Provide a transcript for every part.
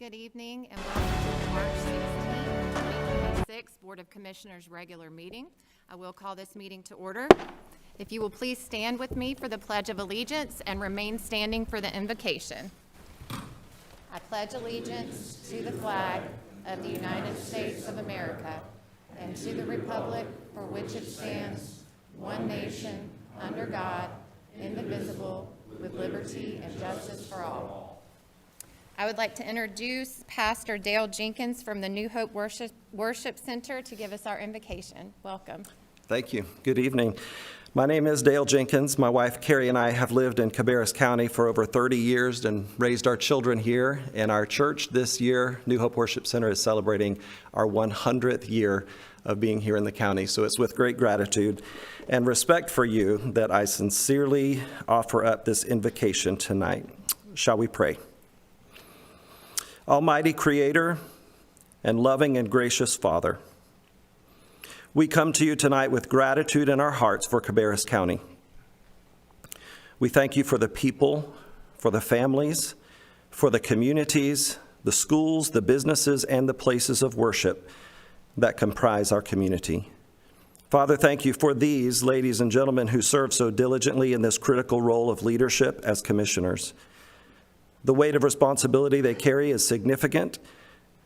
good evening, and welcome to the March 16, 2026 Board of Commissioners regular meeting. I will call this meeting to order. If you will please stand with me for the Pledge of Allegiance and remain standing for the invocation. I pledge allegiance to the flag of the United States of America and to the republic for which it stands, one nation, under God, indivisible, with liberty and justice for all. I would like to introduce Pastor Dale Jenkins from the New Hope Worship Center to give us our invocation. Welcome. Thank you. Good evening. My name is Dale Jenkins. My wife Carrie and I have lived in Cabarrus County for over 30 years and raised our children here. And our church this year, New Hope Worship Center, is celebrating our 100th year of being here in the county. So it's with great gratitude and respect for you that I sincerely offer up this invocation tonight. Shall we pray? Almighty Creator and loving and gracious Father, we come to you tonight with gratitude in our hearts for Cabarrus County. We thank you for the people, for the families, for the communities, the schools, the businesses, and the places of worship that comprise our community. Father, thank you for these ladies and gentlemen who serve so diligently in this critical role of leadership as commissioners. The weight of responsibility they carry is significant,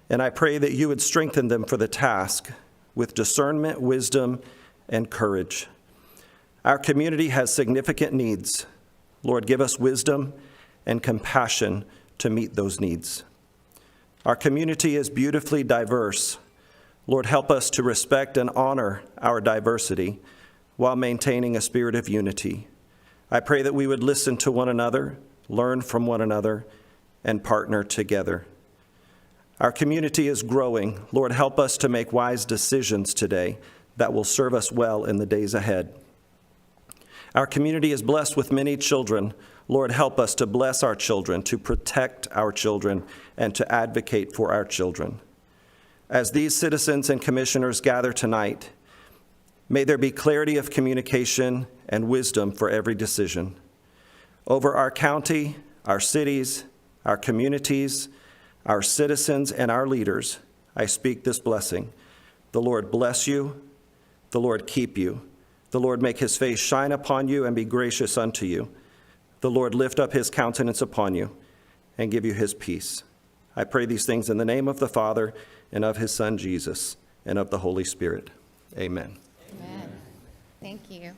and I pray that you would strengthen them for the task with discernment, wisdom, and courage. Our community has significant needs. Lord, give us wisdom and compassion to meet those needs. Our community is beautifully diverse. Lord, help us to respect and honor our diversity while maintaining a spirit of unity. I pray that we would listen to one another, learn from one another, and partner together. Our community is growing. Lord, help us to make wise decisions today that will serve us well in the days ahead. Our community is blessed with many children. Lord, help us to bless our children, to protect our children, and to advocate for our children. As these citizens and commissioners gather tonight, may there be clarity of communication and wisdom for every decision. Over our county, our cities, our communities, our citizens, and our leaders, I speak this blessing. The Lord bless you. The Lord keep you. The Lord make his face shine upon you and be gracious unto you. The Lord lift up his countenance upon you and give you his peace. I pray these things in the name of the Father and of his Son, Jesus, and of the Holy Spirit. Amen. Amen. Thank you.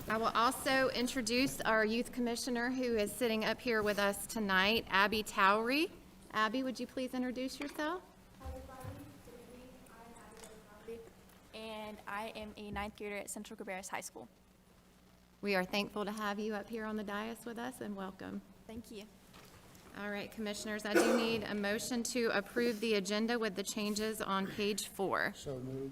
I will also introduce our youth commissioner who is sitting up here with us tonight, Abby Towery. Abby, would you please introduce yourself? Hi everybody, good evening. I'm Abby Towery, and I am a ninth grader at Central Cabarrus High School. We are thankful to have you up here on the dais with us, and welcome. Thank you. All right, commissioners, I do need a motion to approve the agenda with the changes on page 4. So moved.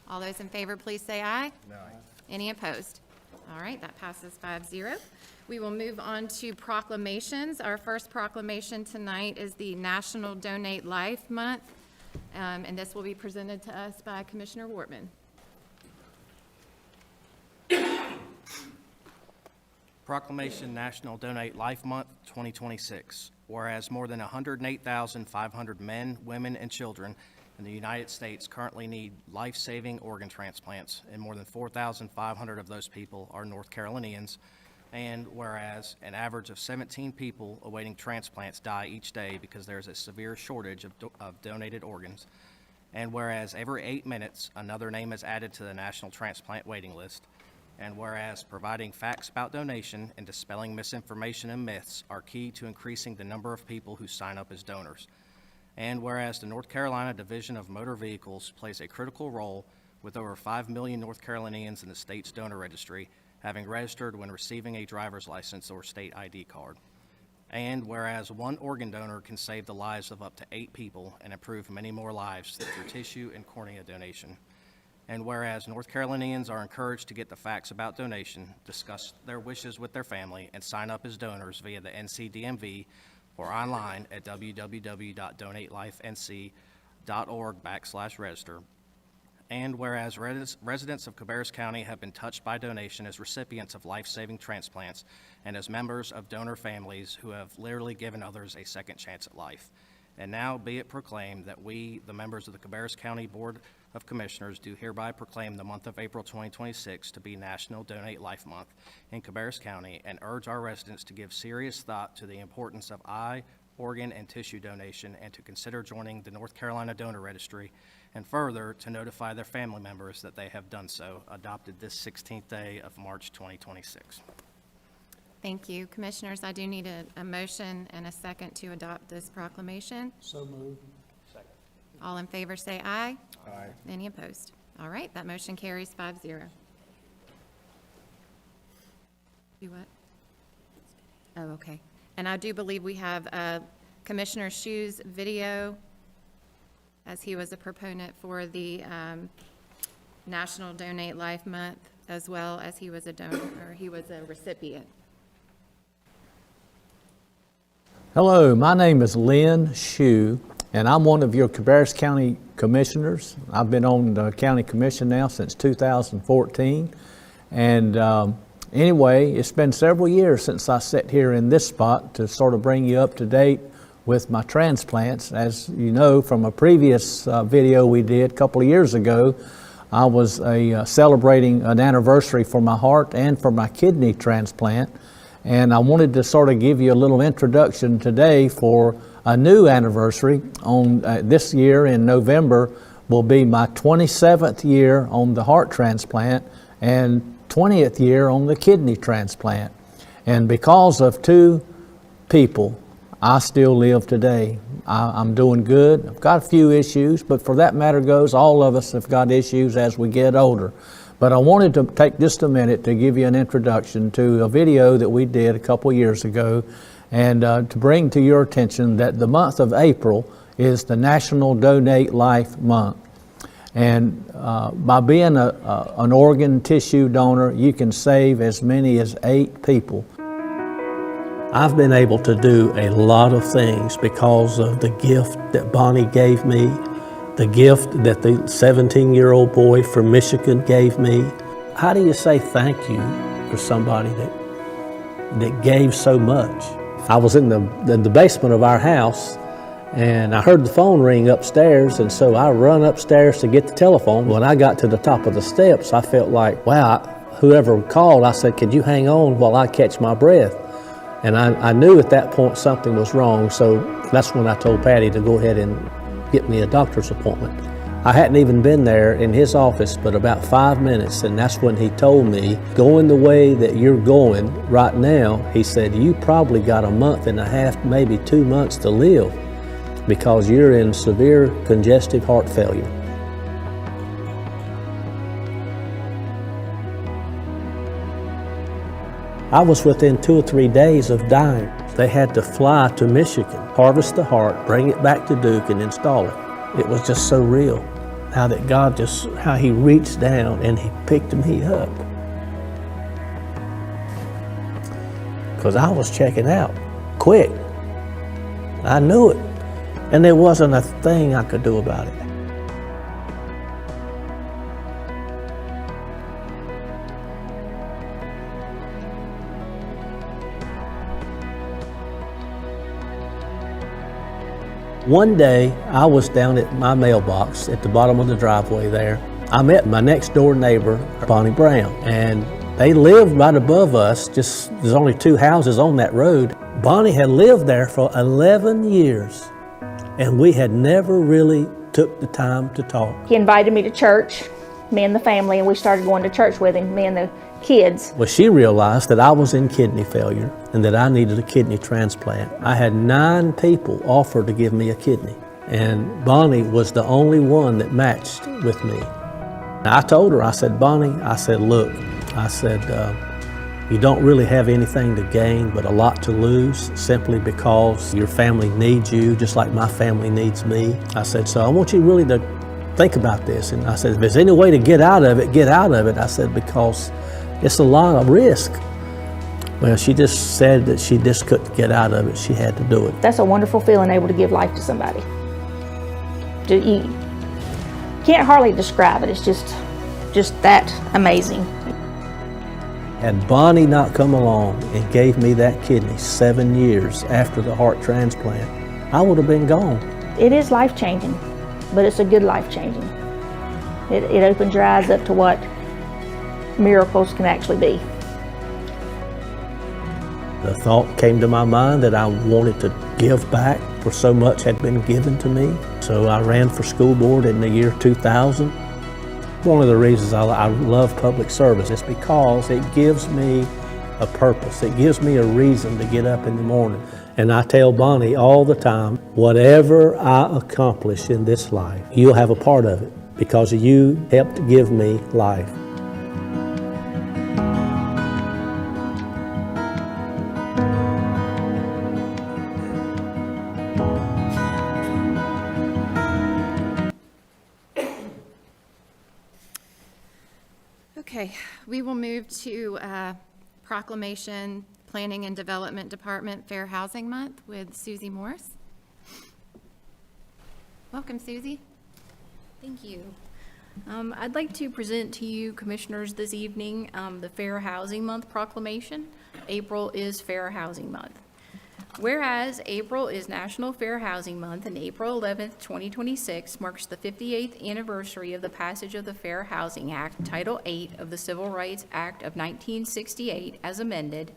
All those in favor, please say aye. Aye. Any opposed? All right, that passes 5-0. We will move on to proclamations. Our first proclamation tonight is the National Donate Life Month, and this will be presented to us by Commissioner Wortman. Proclamation National Donate Life Month 2026. Whereas more than 108,500 men, women, and children in the United States currently need life-saving organ transplants, and more than 4,500 of those people are North Carolinians. And whereas an average of 17 people awaiting transplants die each day because there's a severe shortage of donated organs. And whereas every 8 minutes, another name is added to the National Transplant Waiting List. And whereas providing facts about donation and dispelling misinformation and myths are key to increasing the number of people who sign up as donors. And whereas the North Carolina Division of Motor Vehicles plays a critical role with over 5 million North Carolinians in the state's donor registry, having registered when receiving a driver's license or state ID card. And whereas one organ donor can save the lives of up to 8 people and improve many more lives through tissue and cornea donation. And whereas North Carolinians are encouraged to get the facts about donation, discuss their wishes with their family, and sign up as donors via the NCDMV or online at www.donatelifenc.org/register. and whereas residents of Cabarrus County have been touched by donation as recipients of life-saving transplants and as members of donor families who have literally given others a second chance at life. And now be it proclaimed that we, the members of the Cabarrus County Board of Commissioners, do hereby proclaim the month of April 2026 to be National Donate Life Month in Cabarrus County and urge our residents to give serious thought to the importance of eye, organ, and tissue donation and to consider joining the North Carolina Donor Registry, and further to notify their family members that they have done so, adopted this 16th day of March 2026. Thank you. Commissioners, I do need a motion and a second to adopt this proclamation. So moved. All in favor say aye. Aye. Any opposed? All right, that motion carries 5-0. Do what? Oh, okay. And I do believe we have Commissioner Shue's video, as he was a proponent for the National Donate Life Month, as well as he was a donor, or he was a recipient. Hello, my name is Lynn Shue, and I'm one of your Cabarrus County Commissioners. I've been on the County Commission now since 2014. And anyway, it's been several years since I sat here in this spot to sort of bring you up to date with my transplants. As you know from a previous video we did a couple of years ago, I was celebrating an anniversary for my heart and for my kidney transplant. And I wanted to sort of give you a little introduction today for a new anniversary. On this year in November will be my 27th year on the heart transplant and 20th year on the kidney transplant. And because of two people, I still live today. I'm doing good. I've got a few issues, but for that matter goes, all of us have got issues as we get older. But I wanted to take just a minute to give you an introduction to a video that we did a couple years ago, and to bring to your attention that the month of April is the National Donate Life Month. And by being an organ tissue donor, you can save as many as 8 people. I've been able to do a lot of things because of the gift that Bonnie gave me, the gift that the 17-year-old boy from Michigan gave me. How do you say thank you for somebody that gave so much? I was in the basement of our house, and I heard the phone ring upstairs, and so I run upstairs to get the telephone. When I got to the top of the steps, I felt like, wow, whoever called, I said, could you hang on while I catch my breath? And I knew at that point something was wrong, so that's when I told Patty to go ahead and get me a doctor's appointment. I hadn't even been there in his office but about 5 minutes, and that's when he told me, going the way that you're going right now, he said, you probably got a month and a half, maybe 2 months to live because you're in severe congestive heart failure. I was within 2 or 3 days of dying. They had to fly to Michigan, harvest the heart, bring it back to Duke and install it. It was just so real. How that God how he reached down and he picked me up. Because I was checking out quick. I knew it. And there wasn't a thing I could do about it. One day, I was down at my mailbox at the bottom of the driveway there. I met my next door neighbor, Bonnie Brown, and they lived right above us. There's only 2 houses on that road. Bonnie had lived there for 11 years, and we had never really took the time to talk. He invited me to church, me and the family, and we started going to church with him, me and the kids. Well, she realized that I was in kidney failure and that I needed a kidney transplant. I had 9 people offer to give me a kidney, and Bonnie was the only one that matched with me. I told her, I said, Bonnie, I said, look, I said, you don't really have anything to gain but a lot to lose simply because your family needs you just like my family needs me. I said, so I want you really to think about this. And I said, if there's any way to get out of it, get out of it. I said, because it's a lot of risk. Well, she just said that she just couldn't get out of it. She had to do it. That's a wonderful feeling, able to give life to somebody. can't hardly describe it. It's just that amazing. Had Bonnie not come along and gave me that kidney 7 years after the heart transplant, I would have been gone. It is life-changing, but it's a good life-changing. It opens your eyes up to what miracles can actually be. The thought came to my mind that I wanted to give back, for so much had been given to me. So I ran for school board in the year 2000. One of the reasons I love public service is because it gives me a purpose. It gives me a reason to get up in the morning. And I tell Bonnie all the time, whatever I accomplish in this life, you'll have a part of it because you helped give me life. Okay, we will move to proclamation, Planning and Development Department Fair Housing Month with Susie Morris. Welcome, Susie. Thank you. I'd like to present to you commissioners this evening the Fair Housing Month proclamation. April is Fair Housing Month. Whereas April is National Fair Housing Month and April 11th, 2026 marks the 58th anniversary of the passage of the Fair Housing Act, Title VIII of the Civil Rights Act of 1968 as amended,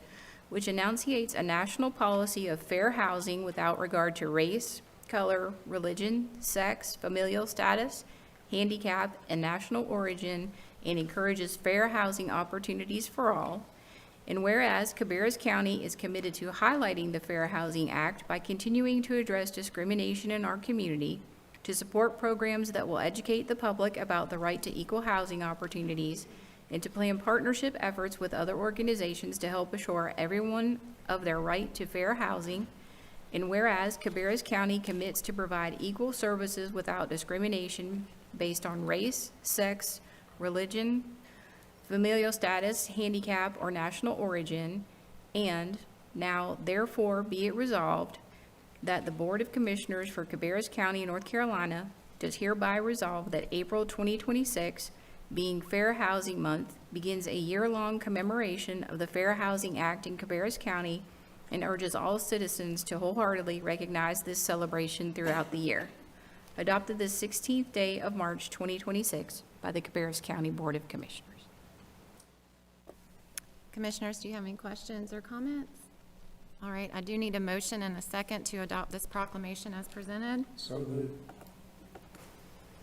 which enunciates a national policy of fair housing without regard to race, color, religion, sex, familial status, handicap, and national origin, and encourages fair housing opportunities for all. And whereas Cabarrus County is committed to highlighting the Fair Housing Act by continuing to address discrimination in our community, to support programs that will educate the public about the right to equal housing opportunities, and to plan partnership efforts with other organizations to help assure everyone of their right to fair housing. And whereas Cabarrus County commits to provide equal services without discrimination based on race, sex, religion, familial status, handicap, or national origin, and now therefore be it resolved that the Board of Commissioners for Cabarrus County, North Carolina, does hereby resolve that April 2026, being Fair Housing Month, begins a year-long commemoration of the Fair Housing Act in Cabarrus County and urges all citizens to wholeheartedly recognize this celebration throughout the year. Adopted this 16th day of March 2026 by the Cabarrus County Board of Commissioners. Commissioners, do you have any questions or comments? All right, I do need a motion and a second to adopt this proclamation as presented. So moved.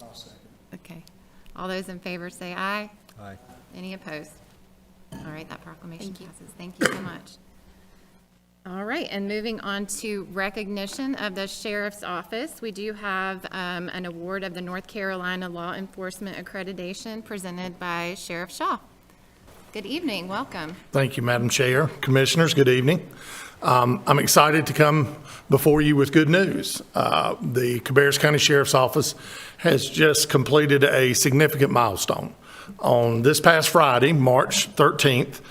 I'll second. Okay. All those in favor say aye. Aye. Any opposed? All right, that proclamation passes. Thank you so much. All right, and moving on to recognition of the Sheriff's Office, we do have an award of the North Carolina Law Enforcement Accreditation presented by Sheriff Shaw. Good evening, welcome. Thank you, Madam Chair. Commissioners, good evening. I'm excited to come before you with good news. The Cabarrus County Sheriff's Office has just completed a significant milestone. On this past Friday, March 13th,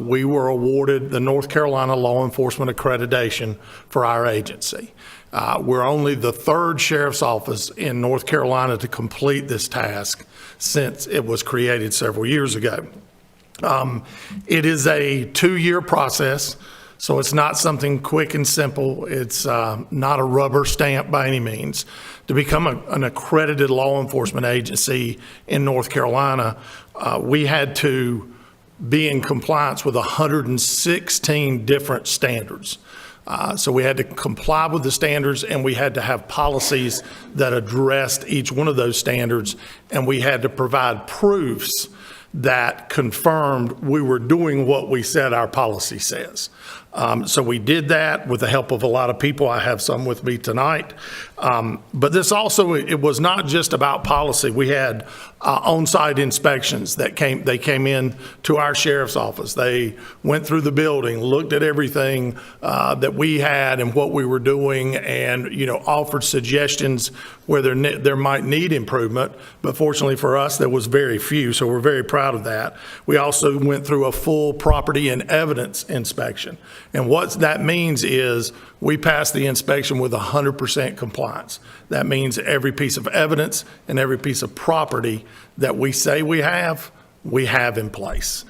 we were awarded the North Carolina Law Enforcement Accreditation for our agency. We're only the third sheriff's office in North Carolina to complete this task since it was created several years ago. It is a 2-year process, so it's not something quick and simple. It's not a rubber stamp by any means. To become an accredited law enforcement agency in North Carolina, we had to be in compliance with 116 different standards. So we had to comply with the standards, and we had to have policies that addressed each one of those standards, and we had to provide proofs that confirmed we were doing what we said our policy says. So we did that with the help of a lot of people. I have some with me tonight. But this also, it was not just about policy. We had on-site inspections that came in to our sheriff's office. They went through the building, looked at everything that we had and what we were doing, and offered suggestions where there might need improvement. But fortunately for us, there was very few. So we're very proud proud of that. We also went through a full property and evidence inspection. And what that means is we passed the inspection with 100% compliance. That means every piece of evidence and every piece of property that we say we have in place.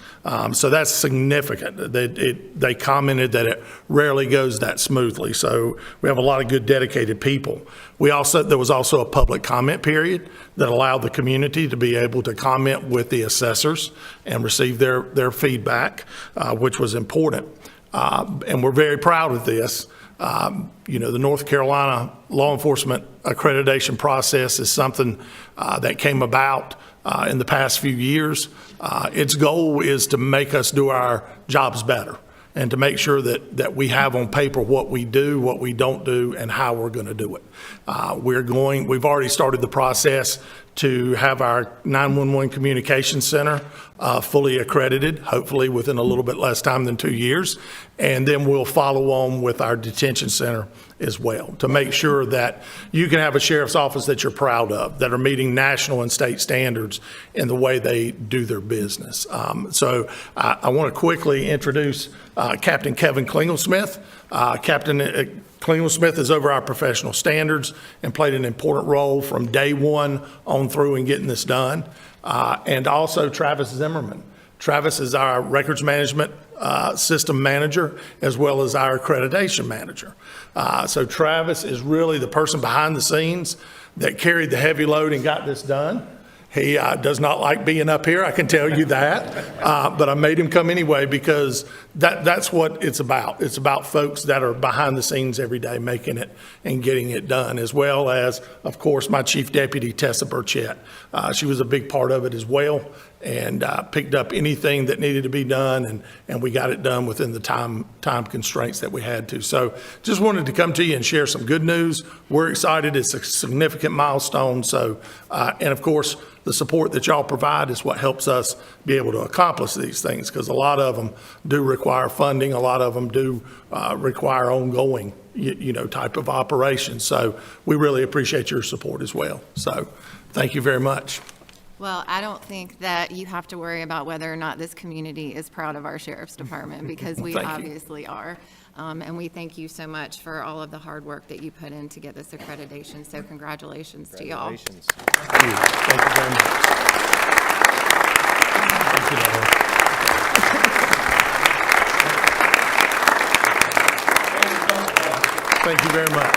So that's significant. They commented that it rarely goes that smoothly. So we have a lot of good dedicated people. There was also a public comment period that allowed the community to be able to comment with the assessors and receive their feedback, which was important. And we're very proud of this. The North Carolina law enforcement accreditation process is something that came about in the past few years. Its goal is to make us do our jobs better and to make sure that we have on paper what we do, what we don't do, and how we're going to do it. We've already started the process to have our 911 communication center fully accredited, hopefully within a little bit less time than 2 years. And then we'll follow on with our detention center as well to make sure that you can have a sheriff's office that you're proud of, that are meeting national and state standards in the way they do their business. So I want to quickly introduce Captain Kevin Klingelsmith. Captain Klingelsmith is over our professional standards and played an important role from day one on through in getting this done. And also Travis Zimmerman. Travis is our records management system manager as well as our accreditation manager. So Travis is really the person behind the scenes that carried the heavy load and got this done. He does not like being up here, I can tell you that. But I made him come anyway because that's what it's about. It's about folks that are behind the scenes every day making it and getting it done, as well as, of course, my Chief Deputy, Tessa Burchett. She was a big part of it as well and picked up anything that needed to be done, and we got it done within the time constraints that we had to. So just wanted to come to you and share some good news. We're excited. It's a significant milestone. So, and of course, the support that y'all provide is what helps us be able to accomplish these things, because a lot of them do require funding. A lot of them do require ongoing, type of operations. So we really appreciate your support as well. So thank you very much. Well, I don't think that you have to worry about whether or not this community is proud of our sheriff's department, because we Thank you. obviously are. And we thank you so much for all of the hard work that you put in to get this accreditation. So congratulations to y'all. Congratulations. Thank you. Thank you very much. Thank you, Darrell. Thank you very much.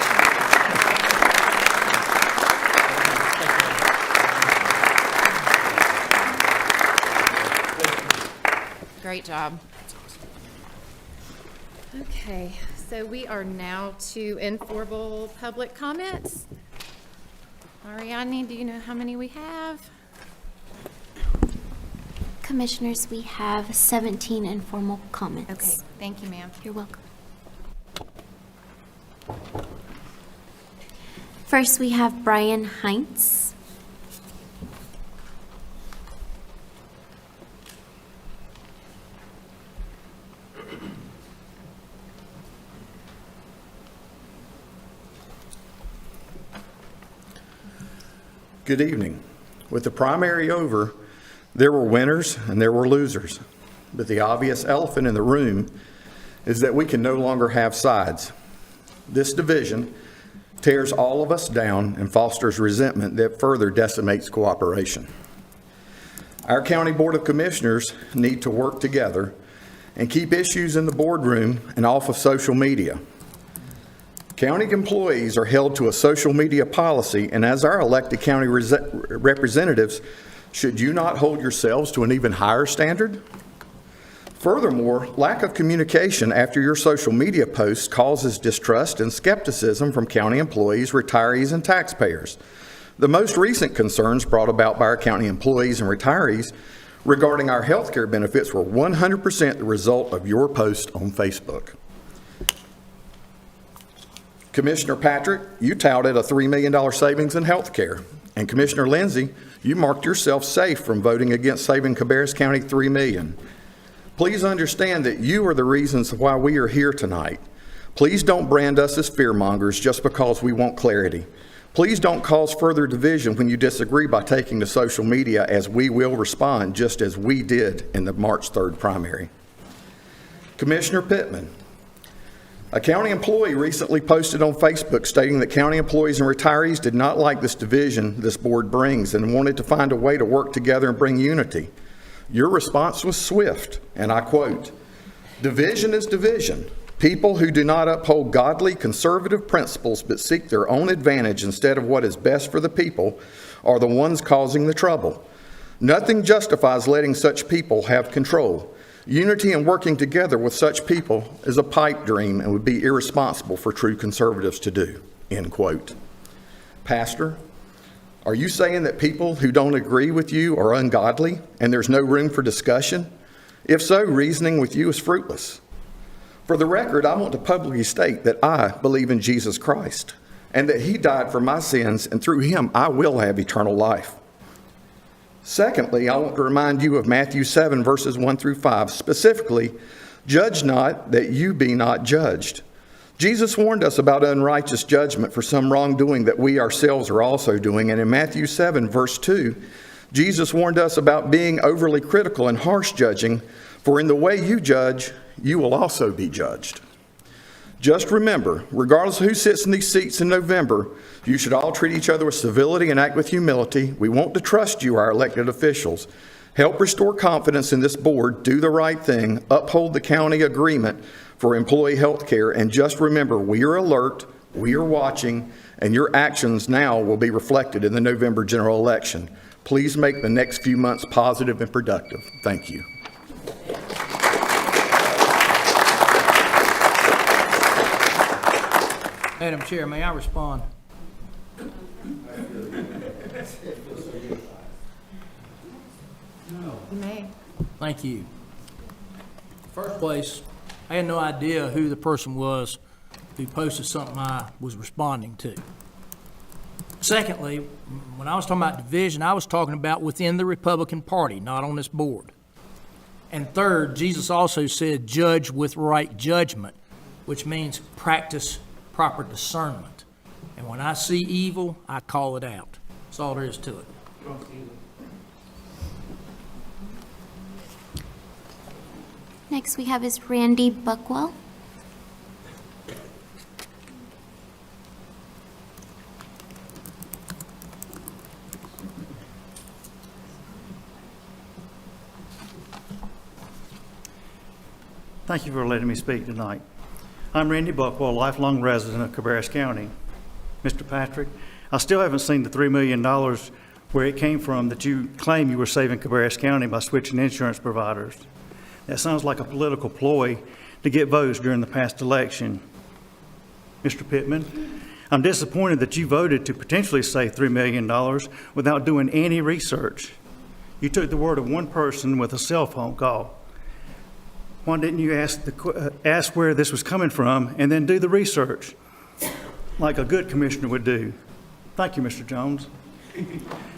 Great job. Okay, so we are now to informal public comments. Ariadne, do you know how many we have? Commissioners, we have 17 informal comments. Okay, thank you, ma'am. You're welcome. First, we have Brian Heinz. Good evening. With the primary over, there were winners and there were losers. But the obvious elephant in the room is that we can no longer have sides. This division tears all of us down and fosters resentment that further decimates cooperation. Our County Board of Commissioners need to work together and keep issues in the boardroom and off of social media. County employees are held to a social media policy, and as our elected county representatives, should you not hold yourselves to an even higher standard? Furthermore, lack of communication after your social media posts causes distrust and skepticism from county employees, retirees, and taxpayers. The most recent concerns brought about by our county employees and retirees regarding our health care benefits were 100% the result of your post on Facebook. Commissioner Patrick, you touted a $3 million savings in health care. And Commissioner Lindsay, you marked yourself safe from voting against saving Cabarrus County $3 million. Please understand that you are the reasons why we are here tonight. Please don't brand us as fearmongers just because we want clarity. Please don't cause further division when you disagree by taking to social media, as we will respond, just as we did in the March 3rd primary. Commissioner Pittman, a county employee recently posted on Facebook stating that county employees and retirees did not like this division this board brings and wanted to find a way to work together and bring unity. Your response was swift, and I quote, "Division is division. People who do not uphold godly, conservative principles but seek their own advantage instead of what is best for the people are the ones causing the trouble. Nothing justifies letting such people have control. Unity and working together with such people is a pipe dream and would be irresponsible for true conservatives to do," end quote. Pastor, are you saying that people who don't agree with you are ungodly and there's no room for discussion? If so, reasoning with you is fruitless. For the record, I want to publicly state that I believe in Jesus Christ and that he died for my sins, and through him I will have eternal life. Secondly, I want to remind you of Matthew 7, verses 1 through 5, specifically, "Judge not, that you be not judged." Jesus warned us about unrighteous judgment for some wrongdoing that we ourselves are also doing, and in Matthew 7, verse 2, Jesus warned us about being overly critical and harsh judging, for in the way you judge, you will also be judged. Just remember, regardless of who sits in these seats in November, you should all treat each other with civility and act with humility. We want to trust you, our elected officials. Help restore confidence in this board, do the right thing, uphold the county agreement for employee health care, and just remember, we are alert, we are watching, and your actions now will be reflected in the November general election. Please make the next few months positive and productive. Thank you. Madam Chair, may I respond? You may. Thank you. First place, I had no idea who the person was who posted something I was responding to. Secondly, when I was talking about division, I was talking about within the Republican Party, not on this board. And third, Jesus also said, "Judge with right judgment," which means practice proper discernment. And when I see evil, I call it out. That's all there is to it. Next we have is Randy Buckwell. Thank you for letting me speak tonight. I'm Randy Buckwell, lifelong resident of Cabarrus County. Mr. Patrick, I still haven't seen the $3 million where it came from that you claim you were saving Cabarrus County by switching insurance providers. That sounds like a political ploy to get votes during the past election. Mr. Pittman, I'm disappointed that you voted to potentially save $3 million without doing any research. You took the word of one person with a cell phone call. Why didn't you ask where this was coming from and then do the research like a good commissioner would do? Thank you, Mr. Jones.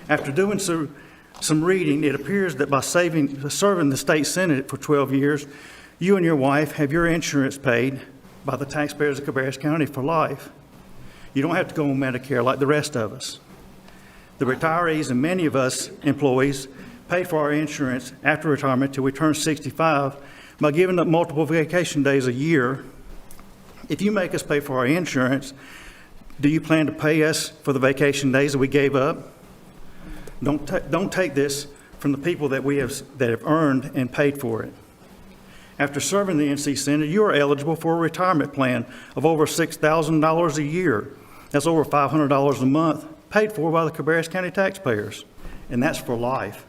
After doing some reading, it appears that by serving the state senate for 12 years, you and your wife have your insurance paid by the taxpayers of Cabarrus County for life. You don't have to go on Medicare like the rest of us. The retirees and many of us employees paid for our insurance after retirement till we turn 65 by giving up multiple vacation days a year. If you make us pay for our insurance, do you plan to pay us for the vacation days that we gave up? Don't take this from the people that have earned and paid for it. After serving the NC Senate, you are eligible for a retirement plan of over $6,000 a year. That's over $500 a month, paid for by the Cabarrus County taxpayers, and that's for life.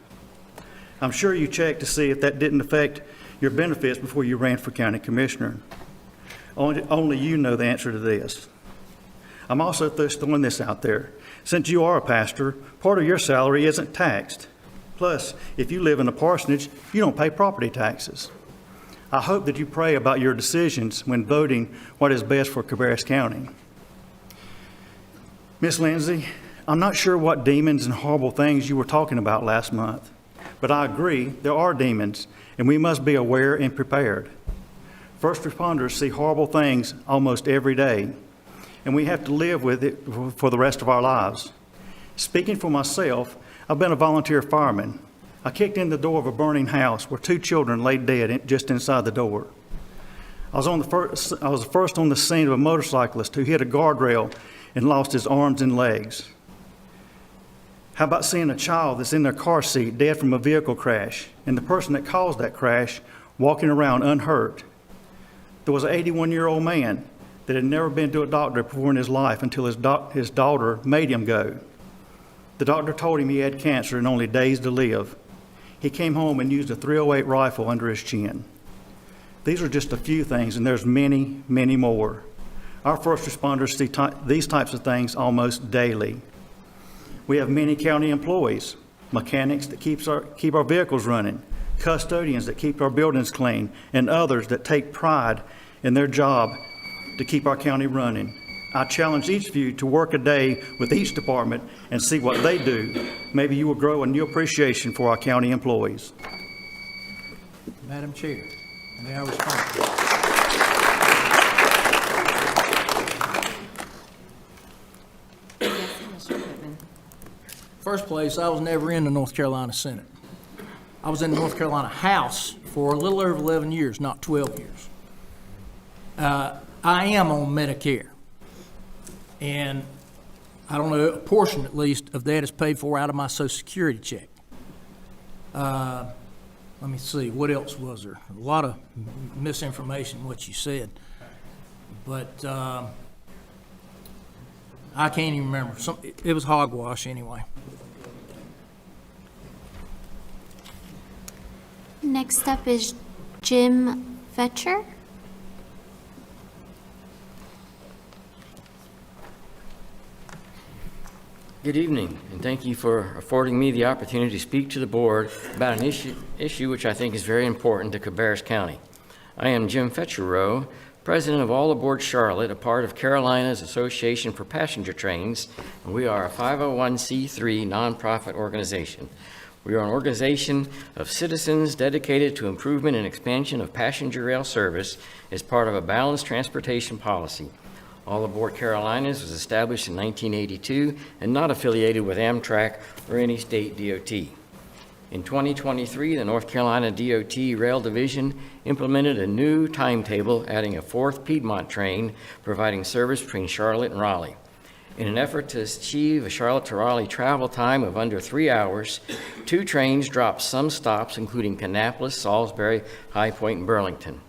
I'm sure you checked to see if that didn't affect your benefits before you ran for county commissioner. Only you know the answer to this. I'm also throwing this out there. Since you are a pastor, part of your salary isn't taxed. Plus, if you live in a parsonage, you don't pay property taxes. I hope that you pray about your decisions when voting what is best for Cabarrus County. Miss Lindsay, I'm not sure what demons and horrible things you were talking about last month, but I agree there are demons, and we must be aware and prepared. First responders see horrible things almost every day. and we have to live with it for the rest of our lives. Speaking for myself, I've been a volunteer fireman. I kicked in the door of a burning house where 2 children lay dead just inside the door. I was the first on the scene of a motorcyclist who hit a guardrail and lost his arms and legs. How about seeing a child that's in their car seat dead from a vehicle crash, and the person that caused that crash walking around unhurt? There was an 81-year-old man that had never been to a doctor before in his life until his daughter made him go. The doctor told him he had cancer and only days to live. He came home and used a .308 rifle under his chin. These are just a few things, and there's many, many more. Our first responders see these types of things almost daily. We have many county employees, mechanics that keep our vehicles running, custodians that keep our buildings clean, and others that take pride in their job to keep our county running. I challenge each of you to work a day with each department and see what they do. Maybe you will grow a new appreciation for our county employees. Madam Chair, may I respond? Yes, Commissioner Pittman. First place, I was never in the North Carolina Senate. I was in the North Carolina House for a little over 11 years, not 12 years. I am on Medicare. And I don't know, a portion at least of that is paid for out of my Social Security check. Let me see, what else was there? A lot of misinformation in what you said. But I can't even remember. It was hogwash anyway. Next up is Jim Fetcher. Good evening, and thank you for affording me the opportunity to speak to the board about an issue which I think is very important to Cabarrus County. I am Jim Fetcher, president of All Aboard Charlotte, a part of Carolina's Association for Passenger Trains, and we are a 501c3 nonprofit organization. We are an organization of citizens dedicated to improvement and expansion of passenger rail service as part of a balanced transportation policy. All Aboard Carolinas was established in 1982 and not affiliated with Amtrak or any state DOT. In 2023, the North Carolina DOT Rail Division implemented a new timetable, adding a 4th Piedmont train, providing service between Charlotte and Raleigh. In an effort to achieve a Charlotte to Raleigh travel time of under 3 hours, 2 trains dropped some stops, including Kannapolis, Salisbury, High Point, and Burlington.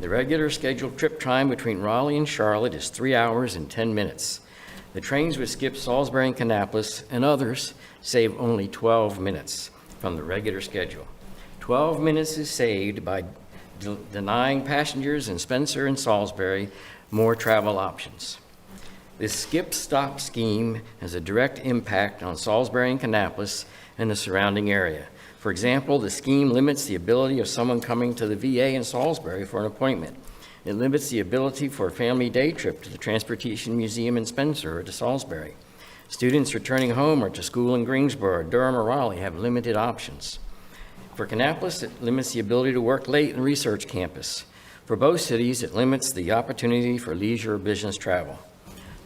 The regular scheduled trip time between Raleigh and Charlotte is 3 hours and 10 minutes. The trains would skip Salisbury and Kannapolis, and others save only 12 minutes from the regular schedule. 12 minutes is saved by denying passengers in Spencer and Salisbury more travel options. This skip-stop scheme has a direct impact on Salisbury and Kannapolis and the surrounding area. For example, the scheme limits the ability of someone coming to the VA in Salisbury for an appointment. It limits the ability for a family day trip to the Transportation Museum in Spencer or to Salisbury. Students returning home or to school in Greensboro, Durham, or Raleigh have limited options. For Kannapolis, it limits the ability to work late in research campus. For both cities, it limits the opportunity for leisure or business travel.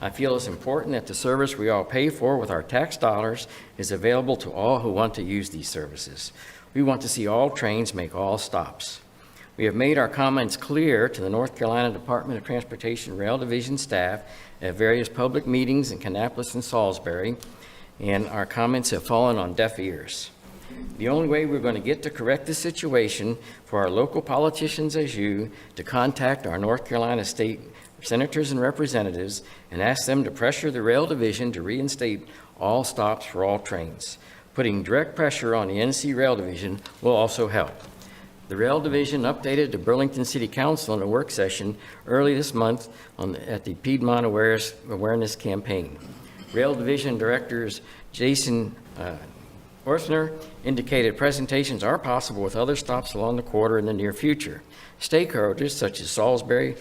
I feel it's important that the service we all pay for with our tax dollars is available to all who want to use these services. We want to see all trains make all stops. We have made our comments clear to the North Carolina Department of Transportation Rail Division staff at various public meetings in Kannapolis and Salisbury, and our comments have fallen on deaf ears. The only way we're going to get to correct this situation for our local politicians as you to contact our North Carolina state senators and representatives and ask them to pressure the Rail Division to reinstate all stops for all trains. Putting direct pressure on the NC Rail Division will also help. The Rail Division updated the Burlington City Council in a work session early this month at the Piedmont Awareness Campaign. Rail Division Directors Jason Orthner indicated presentations are possible with other stops along the corridor in the near future. Stakeholders such as Salisbury,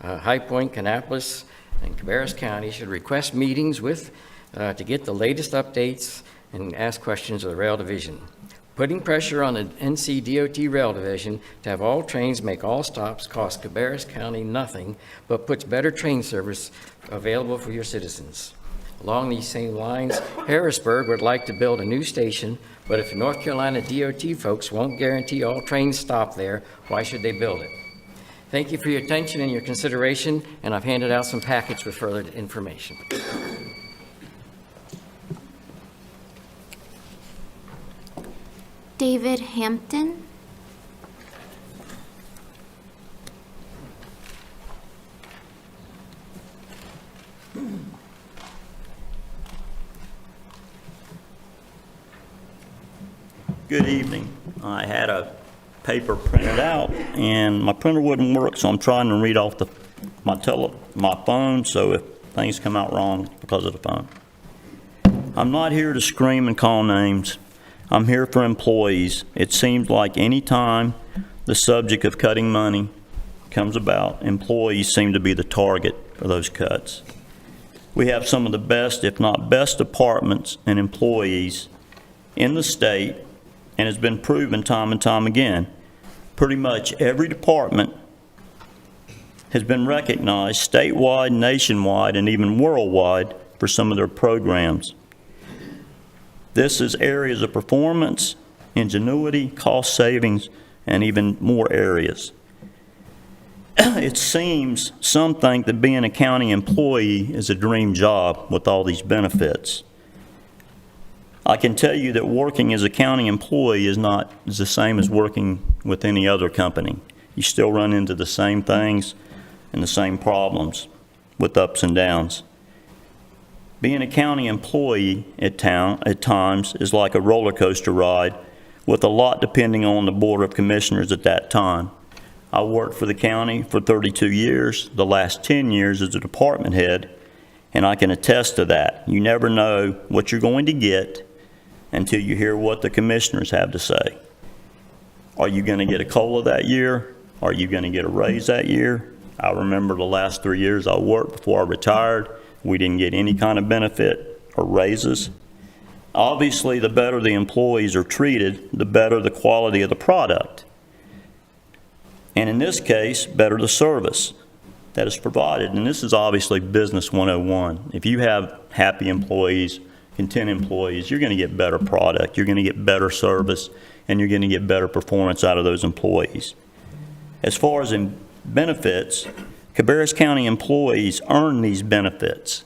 High Point, Kannapolis, and Cabarrus County should request meetings to get the latest updates and ask questions of the Rail Division. Putting pressure on the NC DOT Rail Division to have all trains make all stops costs Cabarrus County nothing, but puts better train service available for your citizens. Along these same lines, Harrisburg would like to build a new station, but if the North Carolina DOT folks won't guarantee all trains stop there, why should they build it? Thank you for your attention and your consideration, and I've handed out some packets with further information. David Hampton. Good evening. I had a paper printed out and my printer wouldn't work, so I'm trying to read off my phone, so if things come out wrong, it's because of the phone. I'm not here to scream and call names. I'm here for employees. It seems like any time the subject of cutting money comes about, employees seem to be the target for those cuts. We have some of the best, if not best, departments and employees in the state, and it's been proven time and time again. Pretty much every department has been recognized statewide, nationwide, and even worldwide for some of their programs. This is areas of performance, ingenuity, cost savings, and even more areas. It seems some think that being a county employee is a dream job with all these benefits. I can tell you that working as a county employee is the same as working with any other company. You still run into the same things and the same problems with ups and downs. Being a county employee at times is like a roller coaster ride, with a lot depending on the Board of Commissioners at that time. I worked for the county for 32 years, the last 10 years as a department head, and I can attest to that. You never know what you're going to get until you hear what the commissioners have to say. Are you going to get a COLA that year? Are you going to get a raise that year? I remember the last 3 years I worked before I retired. We didn't get any kind of benefit or raises. Obviously, the better the employees are treated, the better the quality of the product. And in this case, better the service that is provided. And this is obviously Business 101. If you have happy employees, content employees, you're going to get better product, you're going to get better service, and you're going to get better performance out of those employees. As far as in benefits, Cabarrus County employees earn these benefits.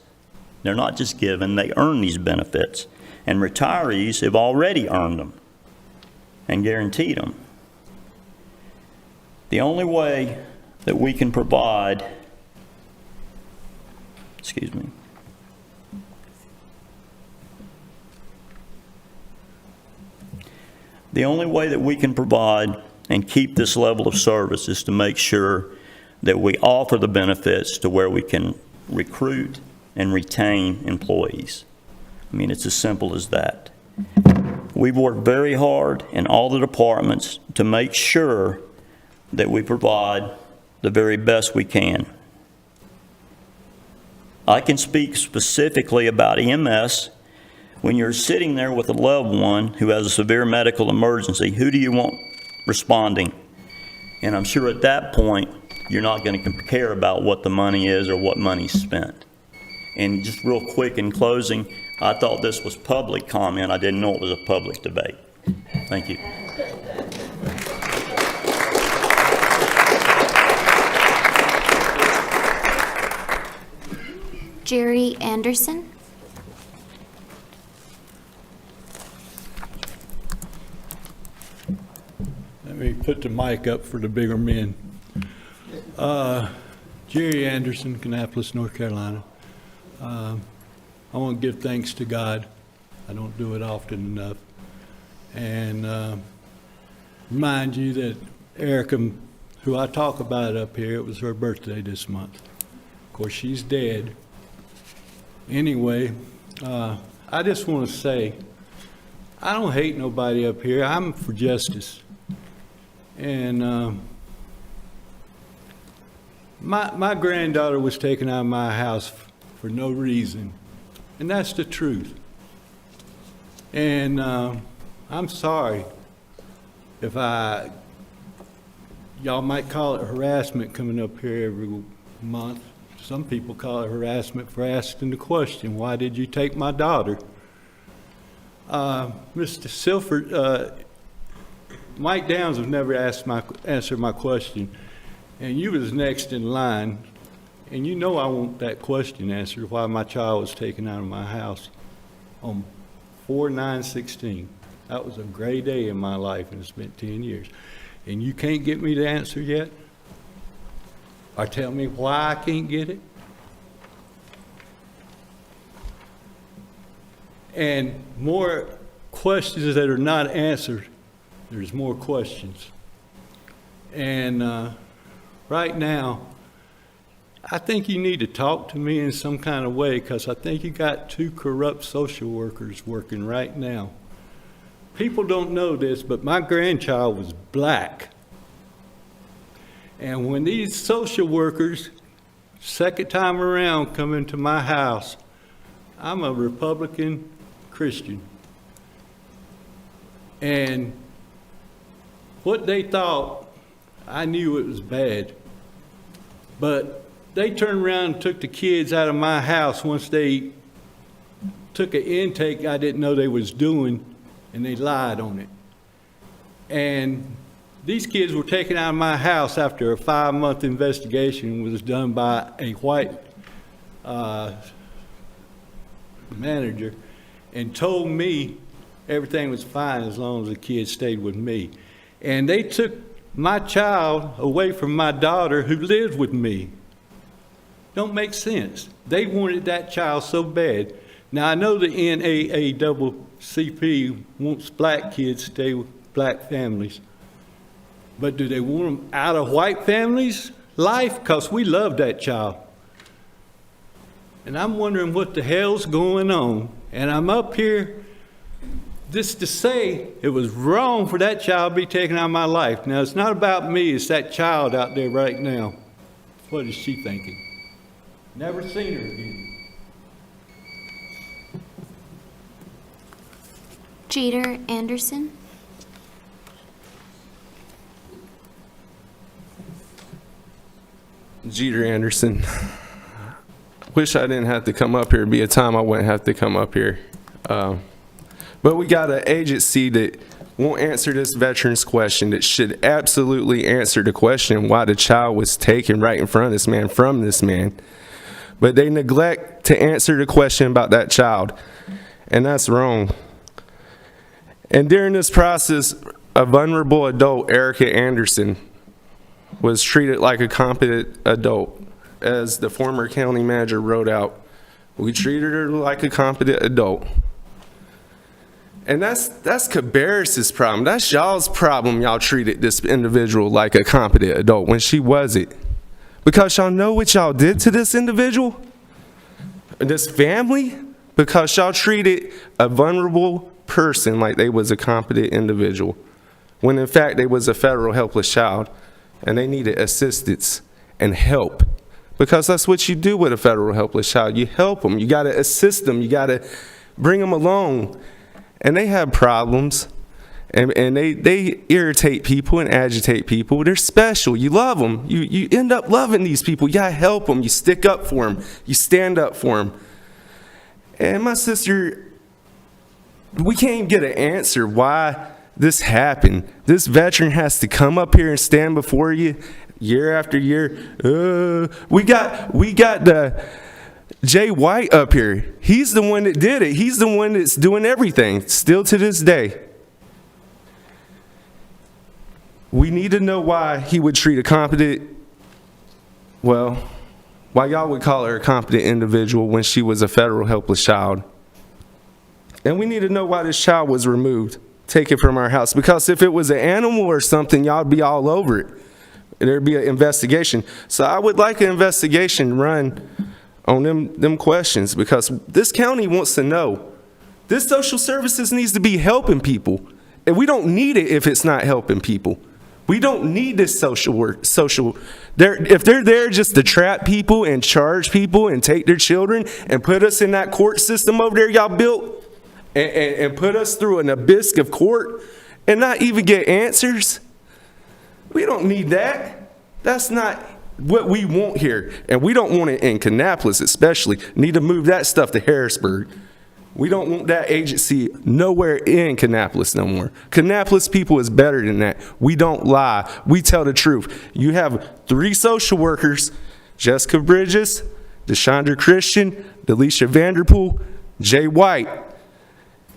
They're not just given, they earn these benefits. And retirees have already earned them and guaranteed them. The only way that we can provide, the only way that we can provide and keep this level of service is to make sure that we offer the benefits to where we can recruit and retain employees. I mean, it's as simple as that. We've worked very hard in all the departments to make sure that we provide the very best we can. I can speak specifically about EMS. When you're sitting there with a loved one who has a severe medical emergency, who do you want responding? And I'm sure at that point, you're not going to care about what the money is or what money's spent. And just real quick in closing, I thought this was public comment. I didn't know it was a public debate. Thank you. Jerry Anderson. Let me put the mic up for the bigger men. Jerry Anderson, Kannapolis, North Carolina. I want to give thanks to God. I don't do it often enough. And remind you that Erica, who I talk about up here, it was her birthday this month. Of course, she's dead. Anyway, I just want to say, I don't hate nobody up here. I'm for justice. And my granddaughter was taken out of my house for no reason, and that's the truth. And I'm sorry y'all might call it harassment coming up here every month. Some people call it harassment for asking the question, why did you take my daughter? Mr. Silford, Mike Downs has never answered my question, and you was next in line, and you know I want that question answered, why my child was taken out of my house on 4/9/16. That was a great day in my life, and it's been 10 years. And you can't get me the answer yet? Or tell me why I can't get it? And more questions that are not answered, there's more questions. And right now, I think you need to talk to me in some kind of way, because I think you got 2 corrupt social workers working right now. People don't know this, but my grandchild was black. And when these social workers, second time around, come into my house, I'm a Republican Christian. And what they thought, I knew it was bad. But they turned around and took the kids out of my house once they took an intake I didn't know they was doing, and they lied on it. And these kids were taken out of my house after a 5-month investigation was done by a white manager, and told me everything was fine as long as the kids stayed with me. And they took my child away from my daughter who lived with me. Don't make sense. They wanted that child so bad. Now, I know the NAACP wants black kids to stay with black families, but do they want them out of white families' life? Because we love that child. And I'm wondering what the hell's going on. And I'm up here just to say it was wrong for that child to be taken out of my life. Now, it's not about me, it's that child out there right now. What is she thinking? Never seen her again. Jeter Anderson. Jeter Anderson. Wish I didn't have to come up here. It'd be a time I wouldn't have to come up here. But we got an agency that won't answer this veteran's question, that should absolutely answer the question why the child was taken right in front of this man from this man. But they neglect to answer the question about that child, and that's wrong. And during this process, a vulnerable adult, Erica Anderson, was treated like a competent adult. As the former county manager wrote out, we treated her like a competent adult. And that's Cabarrus's problem. That's y'all's problem. Y'all treated this individual like a competent adult when she wasn't. Because y'all know what y'all did to this individual, this family, because y'all treated a vulnerable person like they was a competent individual, when in fact they was a federal helpless child and they needed assistance and help. Because that's what you do with a federal helpless child. You help them. You got to assist them. You got to bring them along. And they have problems, and they irritate people and agitate people. They're special. You love them. You end up loving these people. You got to help them. You stick up for them. You stand up for them. And my sister, we can't get an answer why this happened. This veteran has to come up here and stand before you year after year. We got the Jay White up here. He's the one that did it. He's the one that's doing everything still to this day. We need to know why he would treat a competent, well, why y'all would call her a competent individual when she was a federal helpless child. And we need to know why this child was removed, taken from our house. Because if it was an animal or something, y'all would be all over it. There'd be an investigation. So I would like an investigation run on them questions, because this county wants to know. This social services needs to be helping people, and we don't need it if it's not helping people. We don't need this social work. If they're there just to trap people and charge people and take their children and put us in that court system over there y'all built, and put us through an abyss of court and not even get answers? We don't need that. That's not what we want here. And we don't want it in Kannapolis especially. Need to move that stuff to Harrisburg. We don't want that agency nowhere in Kannapolis no more. Kannapolis people is better than that. We don't lie. We tell the truth. You have 3 social workers, Jessica Bridges, Deshandra Christian, Delisha Vanderpool, Jay White,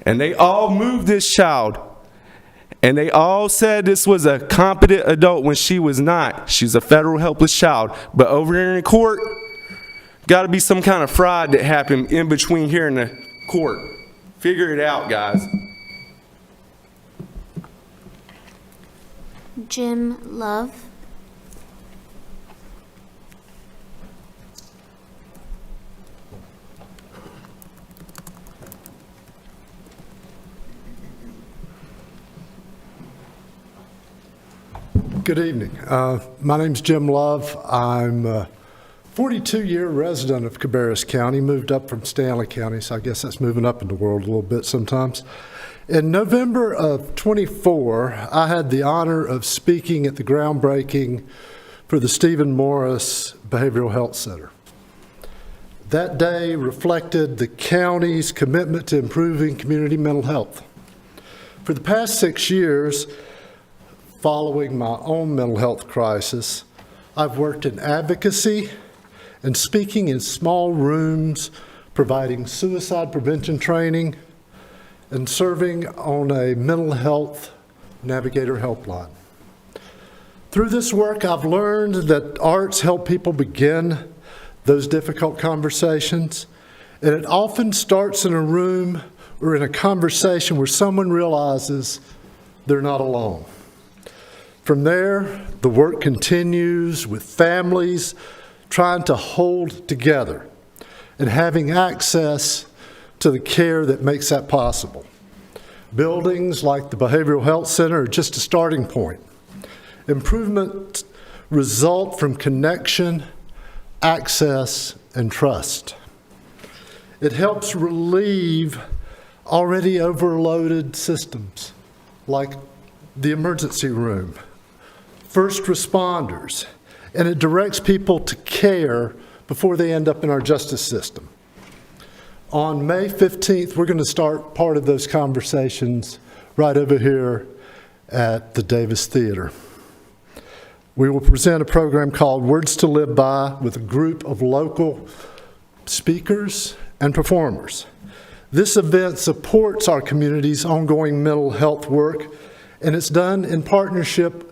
and they all moved this child. And they all said this was a competent adult when she was not. She's a federal helpless child. But over here in court, got to be some kind of fraud that happened in between here and the court. Figure it out, guys. Jim Love. Good evening. My name's Jim Love. I'm a 42-year resident of Cabarrus County, moved up from Stanley County, so I guess that's moving up in the world a little bit sometimes. In November of 24, I had the honor of speaking at the groundbreaking for the Stephen Morris Behavioral Health Center. That day reflected the county's commitment to improving community mental health. For the past 6 years, following my own mental health crisis, I've worked in advocacy and speaking in small rooms, providing suicide prevention training, and serving on a mental health navigator helpline. Through this work, I've learned that arts help people begin those difficult conversations, and it often starts in a room or in a conversation where someone realizes they're not alone. From there, the work continues with families trying to hold together and having access to the care that makes that possible. Buildings like the Behavioral Health Center are just a starting point. Improvements result from connection, access, and trust. It helps relieve already overloaded systems like the emergency room, first responders, and it directs people to care before they end up in our justice system. On May 15th, we're going to start part of those conversations right over here at the Davis Theater. We will present a program called Words to Live By with a group of local speakers and performers. This event supports our community's ongoing mental health work, and it's done in partnership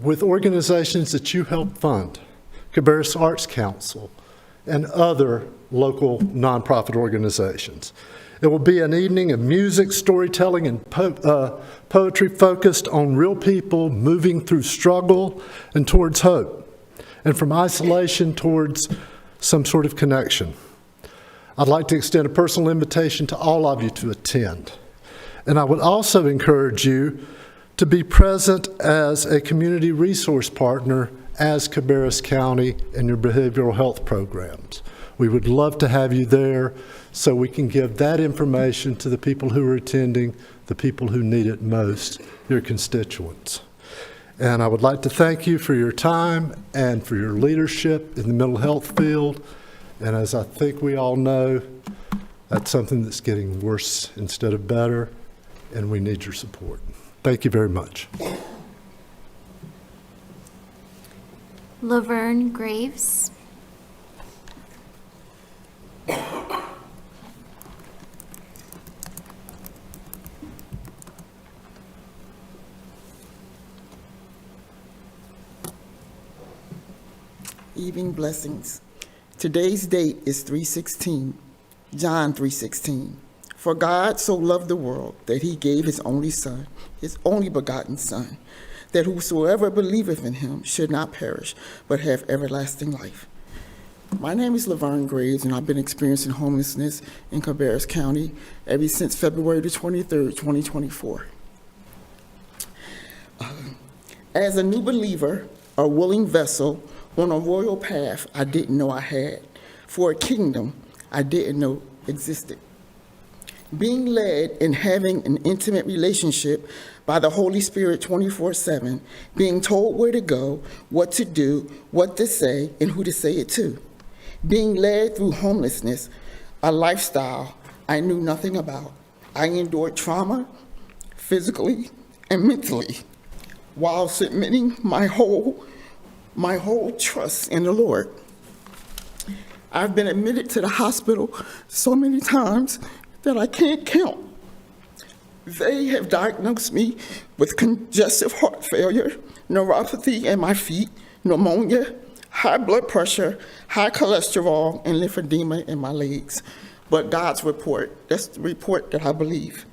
with organizations that you help fund, Cabarrus Arts Council, and other local nonprofit organizations. It will be an evening of music, storytelling, and poetry focused on real people moving through struggle and towards hope, and from isolation towards some sort of connection. I'd like to extend a personal invitation to all of you to attend. And I would also encourage you to be present as a community resource partner as Cabarrus County in your behavioral health programs. We would love to have you there so we can give that information to the people who are attending, the people who need it most, your constituents. And I would like to thank you for your time and for your leadership in the mental health field. And as I think we all know, that's something that's getting worse instead of better, and we need your support. Thank you very much. Laverne Graves. Evening blessings. Today's date is 3/16, John 3:16. For God so loved the world that he gave his only Son, his only begotten Son, that whosoever believeth in him should not perish, but have everlasting life. My name is Laverne Graves, and I've been experiencing homelessness in Cabarrus County ever since February the 23rd, 2024. As a new believer, a willing vessel on a royal path I didn't know I had, for a kingdom I didn't know existed. Being led and having an intimate relationship by the Holy Spirit 24/7, being told where to go, what to do, what to say, and who to say it to. Being led through homelessness, a lifestyle I knew nothing about. I endured trauma, physically and mentally, while submitting my whole trust in the Lord. I've been admitted to the hospital so many times that I can't count. They have diagnosed me with congestive heart failure, neuropathy in my feet, pneumonia, high blood pressure, high cholesterol, and lymphedema in my legs. But God's report, that's the report that I believe.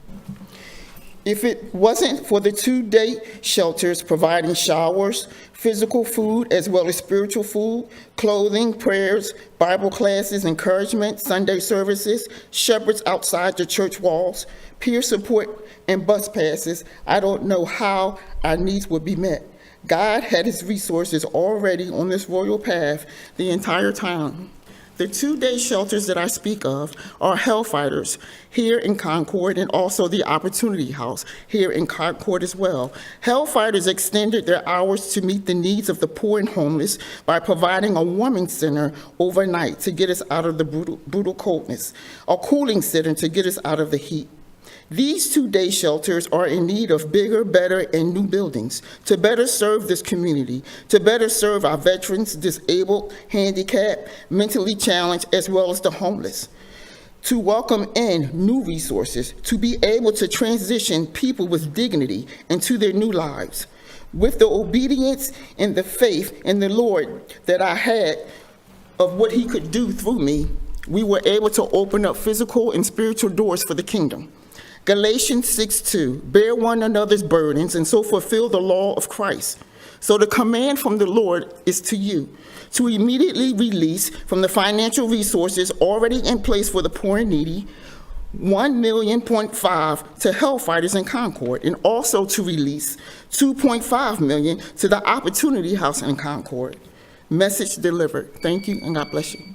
If it wasn't for the 2-day shelters providing showers, physical food, as well as spiritual food, clothing, prayers, Bible classes, encouragement, Sunday services, shepherds outside the church walls, peer support, and bus passes, I don't know how our needs would be met. God had his resources already on this royal path the entire time. The 2-day shelters that I speak of are Hellfighters here in Concord, and also the Opportunity House here in Concord as well. Hellfighters extended their hours to meet the needs of the poor and homeless by providing a warming center overnight to get us out of the brutal coldness, a cooling center to get us out of the heat. These 2-day shelters are in need of bigger, better, and new buildings to better serve this community, to better serve our veterans, disabled, handicapped, mentally challenged, as well as the homeless, to welcome in new resources, to be able to transition people with dignity into their new lives. With the obedience and the faith in the Lord that I had of what he could do through me, we were able to open up physical and spiritual doors for the kingdom. Galatians 6:2, bear one another's burdens and so fulfill the law of Christ. So the command from the Lord is to you, to immediately release from the financial resources already in place for the poor and needy, $1.5 million to Hellfighters in Concord, and also to release $2.5 million to the Opportunity House in Concord. Message delivered. Thank you, and God bless you.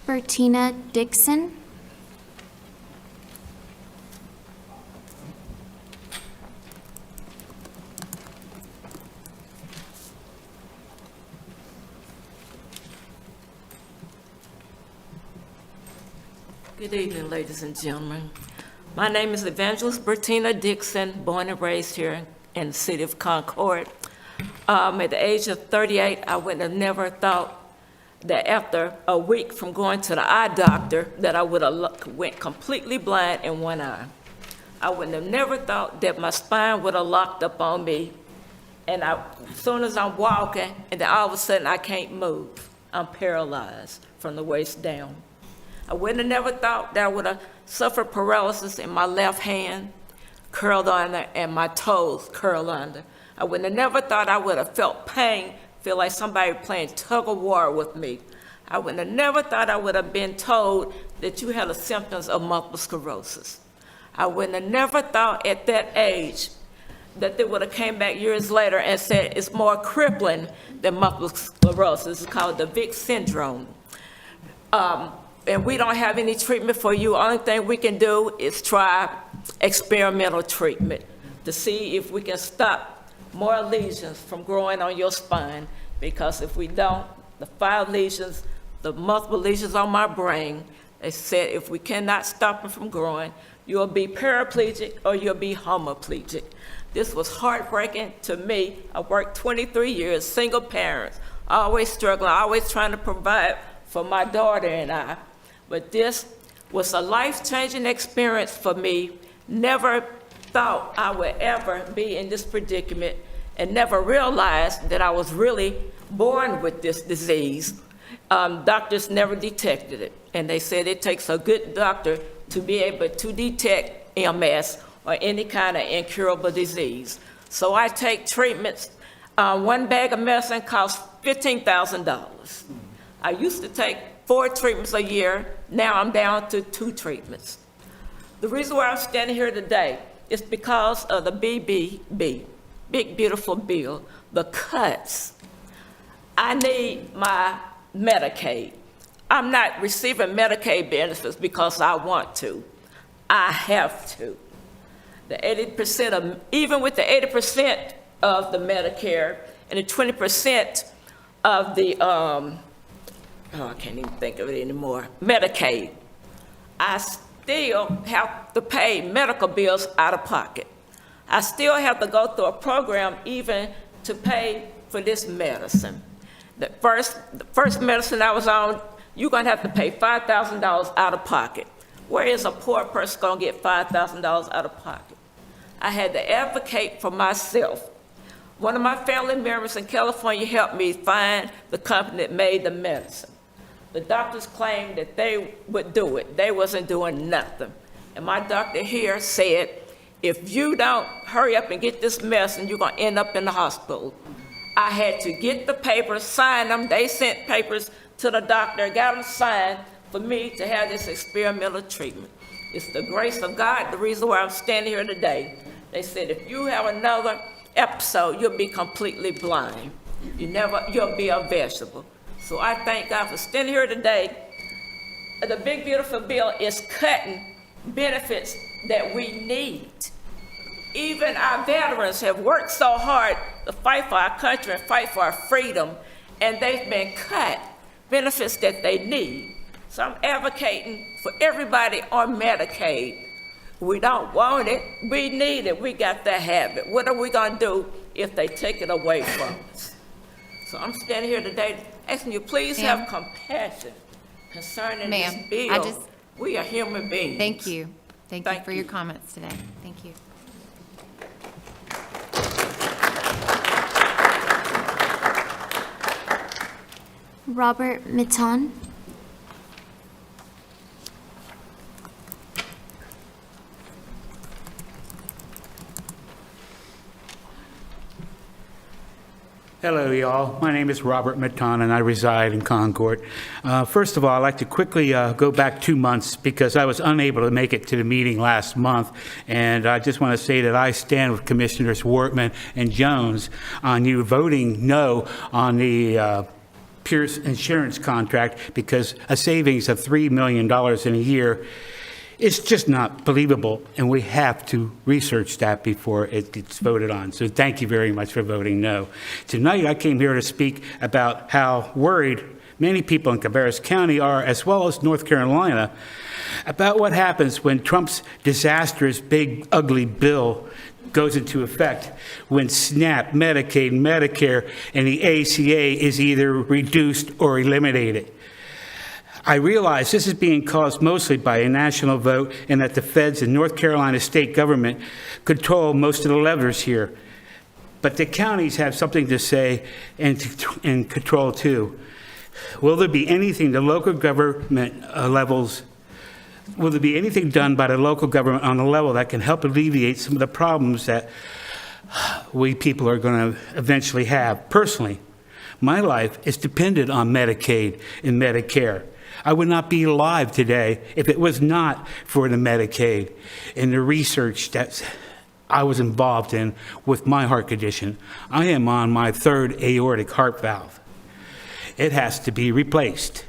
Bertina Dixon. Good evening, ladies and gentlemen. My name is Evangelist Bertina Dixon, born and raised here in the city of Concord. At the age of 38, I would have never thought that after a week from going to the eye doctor that I would have went completely blind in one eye. I would have never thought that my spine would have locked up on me, and as soon as I'm walking, and then all of a sudden I can't move. I'm paralyzed from the waist down. I wouldn't have never thought that I would have suffered paralysis in my left hand, curled under, and my toes curled under. I wouldn't have never thought I would have felt pain, feel like somebody playing tug of war with me. I would have never thought I would have been told that you had the symptoms of multiple sclerosis. I would have never thought at that age that they would have came back years later and said it's more crippling than multiple sclerosis. It's called the Vick syndrome. And we don't have any treatment for you. Only thing we can do is try experimental treatment to see if we can stop more lesions from growing on your spine, because if we don't, the 5 lesions, the multiple lesions on my brain, they said if we cannot stop them from growing, you'll be paraplegic or you'll be homoplegic. This was heartbreaking to me. I worked 23 years, single parents, always struggling, always trying to provide for my daughter and I. But this was a life-changing experience for me. Never thought I would ever be in this predicament, and never realized that I was really born with this disease. Doctors never detected it, and they said it takes a good doctor to be able to detect MS or any kind of incurable disease. So I take treatments. One bag of medicine costs $15,000. I used to take 4 treatments a year. Now I'm down to 2 treatments. The reason why I'm standing here today is because of the BBB, Big Beautiful Bill, the cuts. I need my Medicaid. I'm not receiving Medicaid benefits because I want to. I have to. The 80% of, even with the 80% of the Medicare and the 20% of the, I can't even think of it anymore, Medicaid, I still have to pay medical bills out of pocket. I still have to go through a program even to pay for this medicine. The first medicine I was on, you're gonna have to pay $5,000 out of pocket. Where is a poor person gonna get $5,000 out of pocket? I had to advocate for myself. One of my family members in California helped me find the company that made the medicine. The doctors claimed that they would do it. They wasn't doing nothing. And my doctor here said, if you don't hurry up and get this medicine, you're gonna end up in the hospital. I had to get the papers, sign them. They sent papers to the doctor, got them signed for me to have this experimental treatment. It's the grace of God, the reason why I'm standing here today. They said, if you have another episode, you'll be completely blind. You'll be a vegetable. So I thank God for standing here today. The big beautiful bill is cutting benefits that we need. Even our veterans have worked so hard to fight for our country and fight for our freedom, and they've been cut benefits that they need. So I'm advocating for everybody on Medicaid. We don't want it, we need it, we got to have it. What are we gonna do if they take it away from us? So I'm standing here today asking you, please have compassion concerning this bill. We are human beings. Thank you. Thank you for your comments today. Thank you. Robert Mitton. Hello, y'all. My name is Robert Mitton, and I reside in Concord. First of all, I'd like to quickly go back 2 months because I was unable to make it to the meeting last month, and I just want to say that I stand with Commissioners Wortman and Jones on you voting no on the Pierce insurance contract because a savings of $3 million in a year is just not believable, and we have to research that before it gets voted on. So thank you very much for voting no. Tonight I came here to speak about how worried many people in Cabarrus County are, as well as North Carolina, about what happens when Trump's disastrous big ugly bill goes into effect, when SNAP, Medicaid, Medicare, and the ACA is either reduced or eliminated. I realize this is being caused mostly by a national vote and that the feds and North Carolina state government control most of the levers here. But the counties have something to say and control too. Will there be anything the local government levels, will there be anything done by the local government on the level that can help alleviate some of the problems that we people are going to eventually have? Personally, my life is dependent on Medicaid and Medicare. I would not be alive today if it was not for the Medicaid and the research that I was involved in with my heart condition. I am on my third aortic heart valve. It has to be replaced.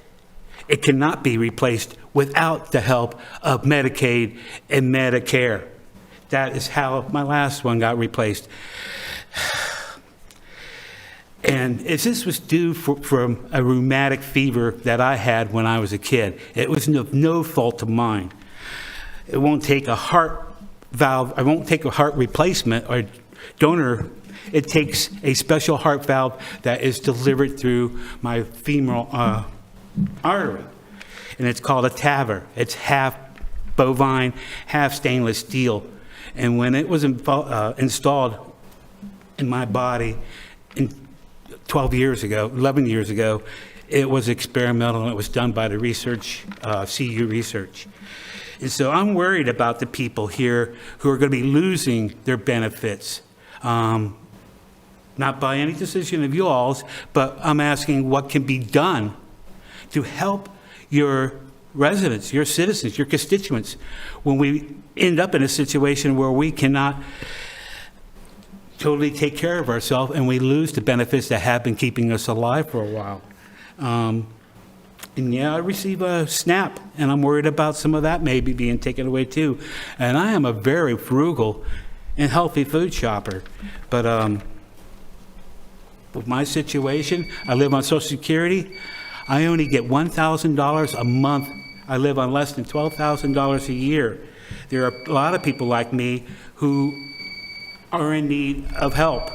It cannot be replaced without the help of Medicaid and Medicare. That is how my last one got replaced. And if this was due from a rheumatic fever that I had when I was a kid, it was no fault of mine. It won't take a heart valve, I won't take a heart replacement or donor. It takes a special heart valve that is delivered through my femoral artery. And it's called a TAVR. It's half bovine, half stainless steel. And when it was installed in my body in 11 years ago, it was experimental and it was done by the research, CU research. And so I'm worried about the people here who are going to be losing their benefits. Not by any decision of y'all's, but I'm asking what can be done to help your residents, your citizens, your constituents, when we end up in a situation where we cannot totally take care of ourselves and we lose the benefits that have been keeping us alive for a while. And yeah, I receive a SNAP, and I'm worried about some of that maybe being taken away too. And I am a very frugal and healthy food shopper. But with my situation, I live on Social Security. I only get $1,000 a month. I live on less than $12,000 a year. There are a lot of people like me who are in need of help.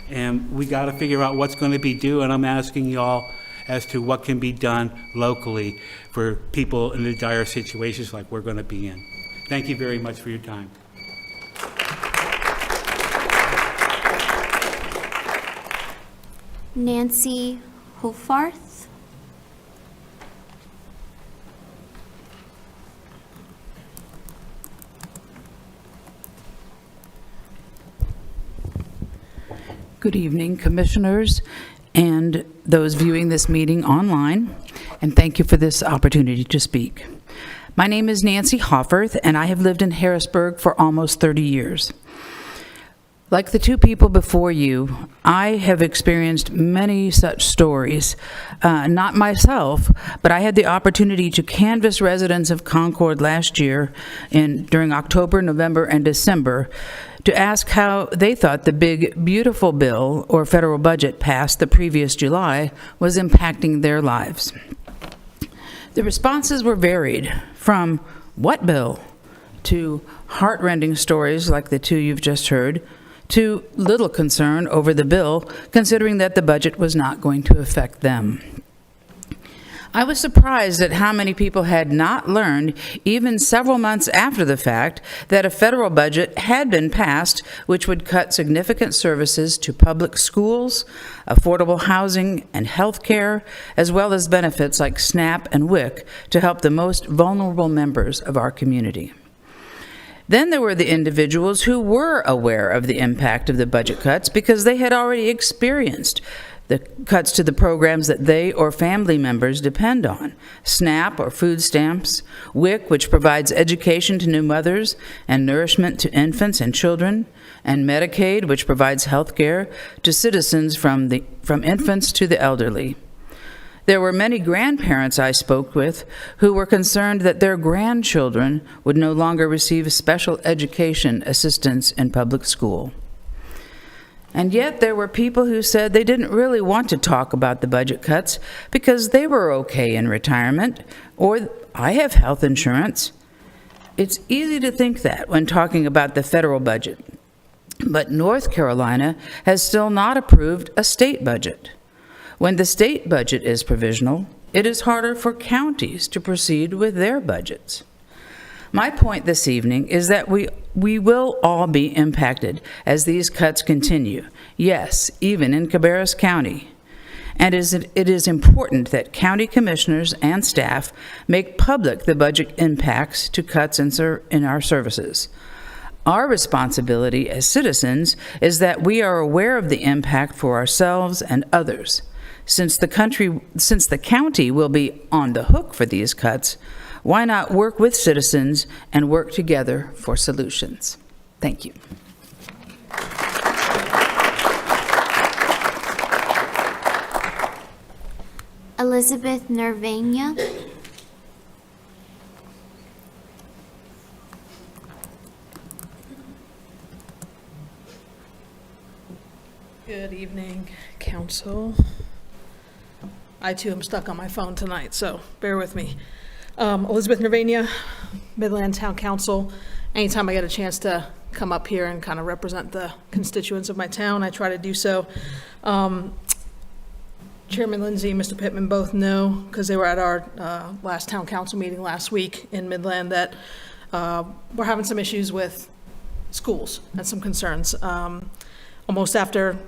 And we got to figure out what's going to be due, and I'm asking y'all as to what can be done locally for people in the dire situations like we're going to be in. Thank you very much for your time. Nancy Hofarth. Good evening, Commissioners and those viewing this meeting online, and thank you for this opportunity to speak. My name is Nancy Hofarth, and I have lived in Harrisburg for almost 30 years. Like the two people before you, I have experienced many such stories. Not myself, but I had the opportunity to canvass residents of Concord last year during October, November, and December to ask how they thought the big, beautiful bill or federal budget passed the previous July was impacting their lives. The responses were varied, from "what bill?" to heart-rending stories like the two you've just heard, to little concern over the bill, considering that the budget was not going to affect them. I was surprised at how many people had not learned, even several months after the fact, that a federal budget had been passed which would cut significant services to public schools, affordable housing, and health care, as well as benefits like SNAP and WIC to help the most vulnerable members of our community. Then there were the individuals who were aware of the impact of the budget cuts because they had already experienced the cuts to the programs that they or family members depend on: SNAP or food stamps, WIC, which provides education to new mothers and nourishment to infants and children, and Medicaid, which provides health care to citizens from infants to the elderly. There were many grandparents I spoke with who were concerned that their grandchildren would no longer receive special education assistance in public school. And yet there were people who said they didn't really want to talk about the budget cuts because they were okay in retirement, or "I have health insurance." It's easy to think that when talking about the federal budget, but North Carolina has still not approved a state budget. When the state budget is provisional, it is harder for counties to proceed with their budgets. My point this evening is that we will all be impacted as these cuts continue, yes, even in Cabarrus County. And it is important that county commissioners and staff make public the budget impacts to cuts in our services. Our responsibility as citizens is that we are aware of the impact for ourselves and others. Since the county will be on the hook for these cuts, why not work with citizens and work together for solutions? Thank you. Elizabeth Nervania. Good evening, Council. I too am stuck on my phone tonight, so bear with me. Elizabeth Nervania, Midland Town Council. Anytime I get a chance to come up here and kind of represent the constituents of my town, I try to do so. Chairman Lindsay and Mr. Pittman both know, because they were at our last town council meeting last week in Midland, that we're having some issues with schools and some concerns. Almost after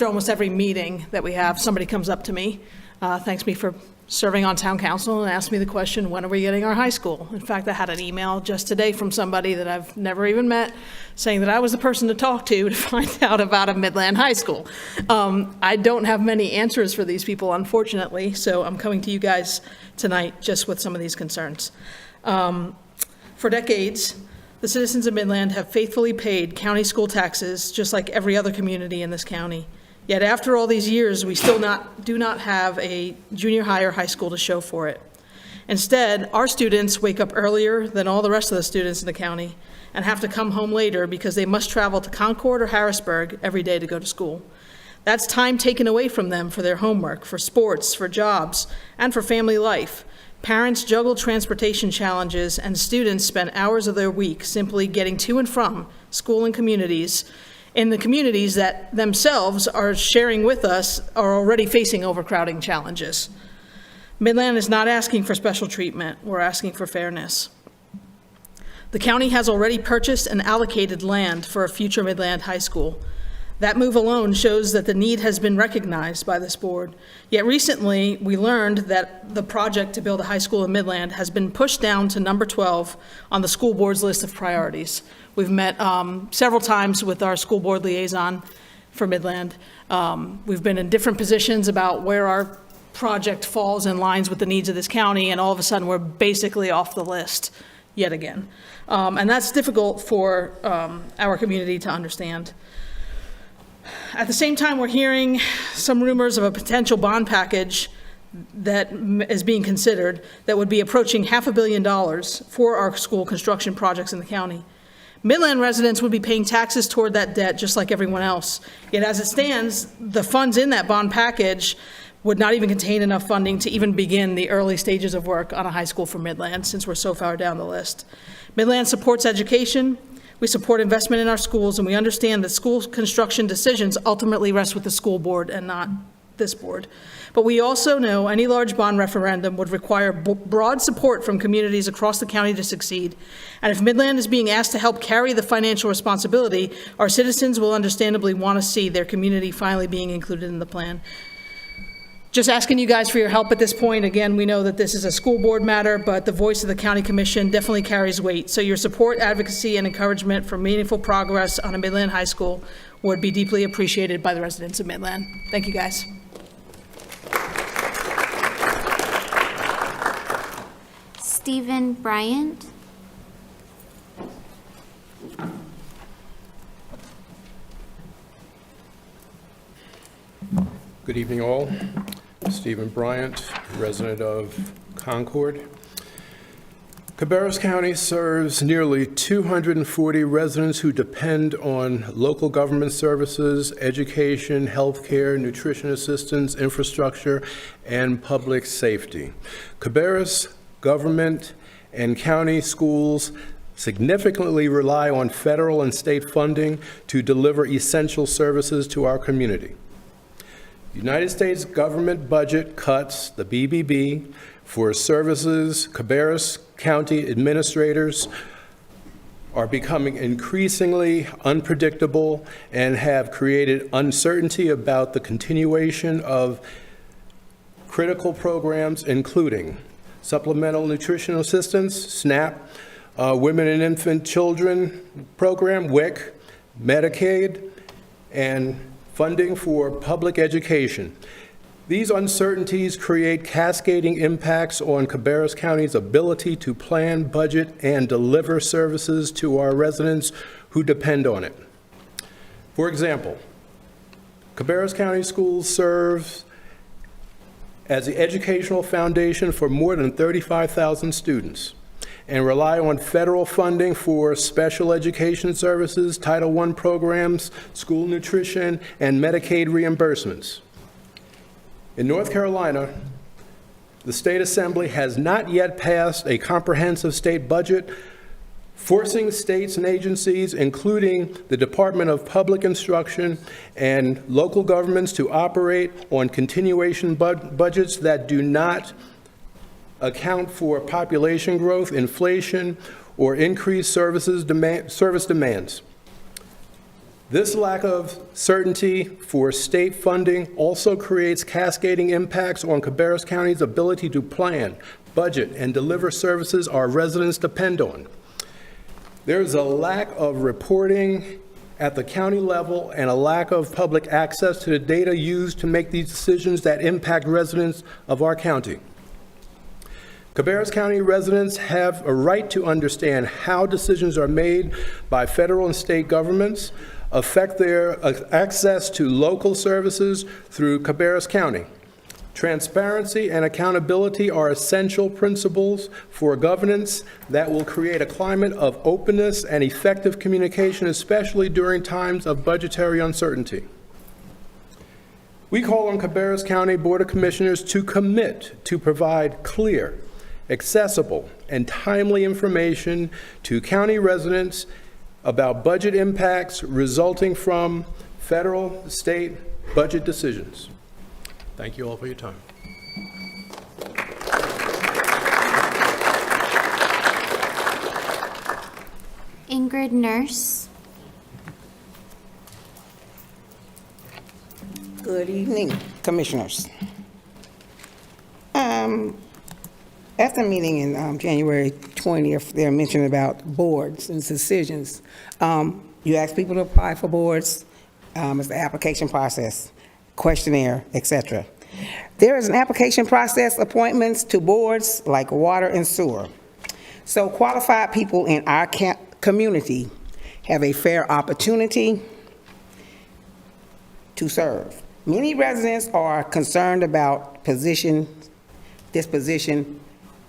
almost every meeting that we have, somebody comes up to me, thanks me for serving on town council, and asks me the question, when are we getting our high school? In fact, I had an email just today from somebody that I've never even met saying that I was the person to talk to find out about a Midland high school. I don't have many answers for these people, unfortunately, so I'm coming to you guys tonight just with some of these concerns. For decades, the citizens of Midland have faithfully paid county school taxes just like every other community in this county. Yet after all these years, we still do not have a junior high or high school to show for it. Instead, our students wake up earlier than all the rest of the students in the county and have to come home later because they must travel to Concord or Harrisburg every day to go to school. That's time taken away from them for their homework, for sports, for jobs, and for family life. Parents juggle transportation challenges, and students spend hours of their week simply getting to and from school and communities, in the communities that themselves are sharing with us are already facing overcrowding challenges. Midland is not asking for special treatment, we're asking for fairness. The county has already purchased and allocated land for a future Midland high school. That move alone shows that the need has been recognized by this board. Yet recently, we learned that the project to build a high school in Midland has been pushed down to number 12 on the school board's list of priorities. We've met several times with our school board liaison for Midland. We've been in different positions about where our project falls in lines with the needs of this county, and all of a sudden, we're basically off the list yet again. And that's difficult for our community to understand. At the same time, we're hearing some rumors of a potential bond package that is being considered that would be approaching $500 million for our school construction projects in the county. Midland residents would be paying taxes toward that debt just like everyone else. Yet as it stands, the funds in that bond package would not even contain enough funding to even begin the early stages of work on a high school for Midland, since we're so far down the list. Midland supports education. We support investment in our schools, and we understand that school construction decisions ultimately rest with the school board and not this board. But we also know any large bond referendum would require broad support from communities across the county to succeed. And if Midland is being asked to help carry the financial responsibility, our citizens will understandably want to see their community finally being included in the plan. Just asking you guys for your help at this point. Again, we know that this is a school board matter, but the voice of the county commission definitely carries weight. So your support, advocacy, and encouragement for meaningful progress on a Midland high school would be deeply appreciated by the residents of Midland. Thank you, guys. Stephen Bryant. Good evening, all. Stephen Bryant, resident of Concord. Cabarrus County serves nearly 240 residents who depend on local government services, education, healthcare, nutrition assistance, infrastructure, and public safety. Cabarrus government and county schools significantly rely on federal and state funding to deliver essential services to our community. The United States government budget cuts, the BBB, for services Cabarrus County administrators are becoming increasingly unpredictable and have created uncertainty about the continuation of critical programs, including supplemental nutritional assistance, SNAP, Women and Infant Children Program, WIC, Medicaid, and funding for public education. These uncertainties create cascading impacts on Cabarrus County's ability to plan, budget, and deliver services to our residents who depend on it. For example, Cabarrus County Schools serves as the educational foundation for more than 35,000 students and rely on federal funding for special education services, Title I programs, school nutrition, and Medicaid reimbursements. In North Carolina, the State Assembly has not yet passed a comprehensive state budget, forcing states and agencies, including the Department of Public Instruction and local governments, to operate on continuation budgets that do not account for population growth, inflation, or increased service demands. This lack of certainty for state funding also creates cascading impacts on Cabarrus County's ability to plan, budget, and deliver services our residents depend on. There's a lack of reporting at the county level and a lack of public access to the data used to make these decisions that impact residents of our county. Cabarrus County residents have a right to understand how decisions are made by federal and state governments affect their access to local services through Cabarrus County. Transparency and accountability are essential principles for governance that will create a climate of openness and effective communication, especially during times of budgetary uncertainty. We call on Cabarrus County Board of Commissioners to commit to provide clear, accessible, and timely information to county residents about budget impacts resulting from federal, state budget decisions. Thank you all for your time. Ingrid Nurse. Good evening, Commissioners. At the meeting in January 20th, they mentioned about boards and decisions. You ask people to apply for boards. It's the application process, questionnaire, etc. There is an application process, appointments to boards like water and sewer. So qualified people in our community have a fair opportunity to serve. Many residents are concerned about this position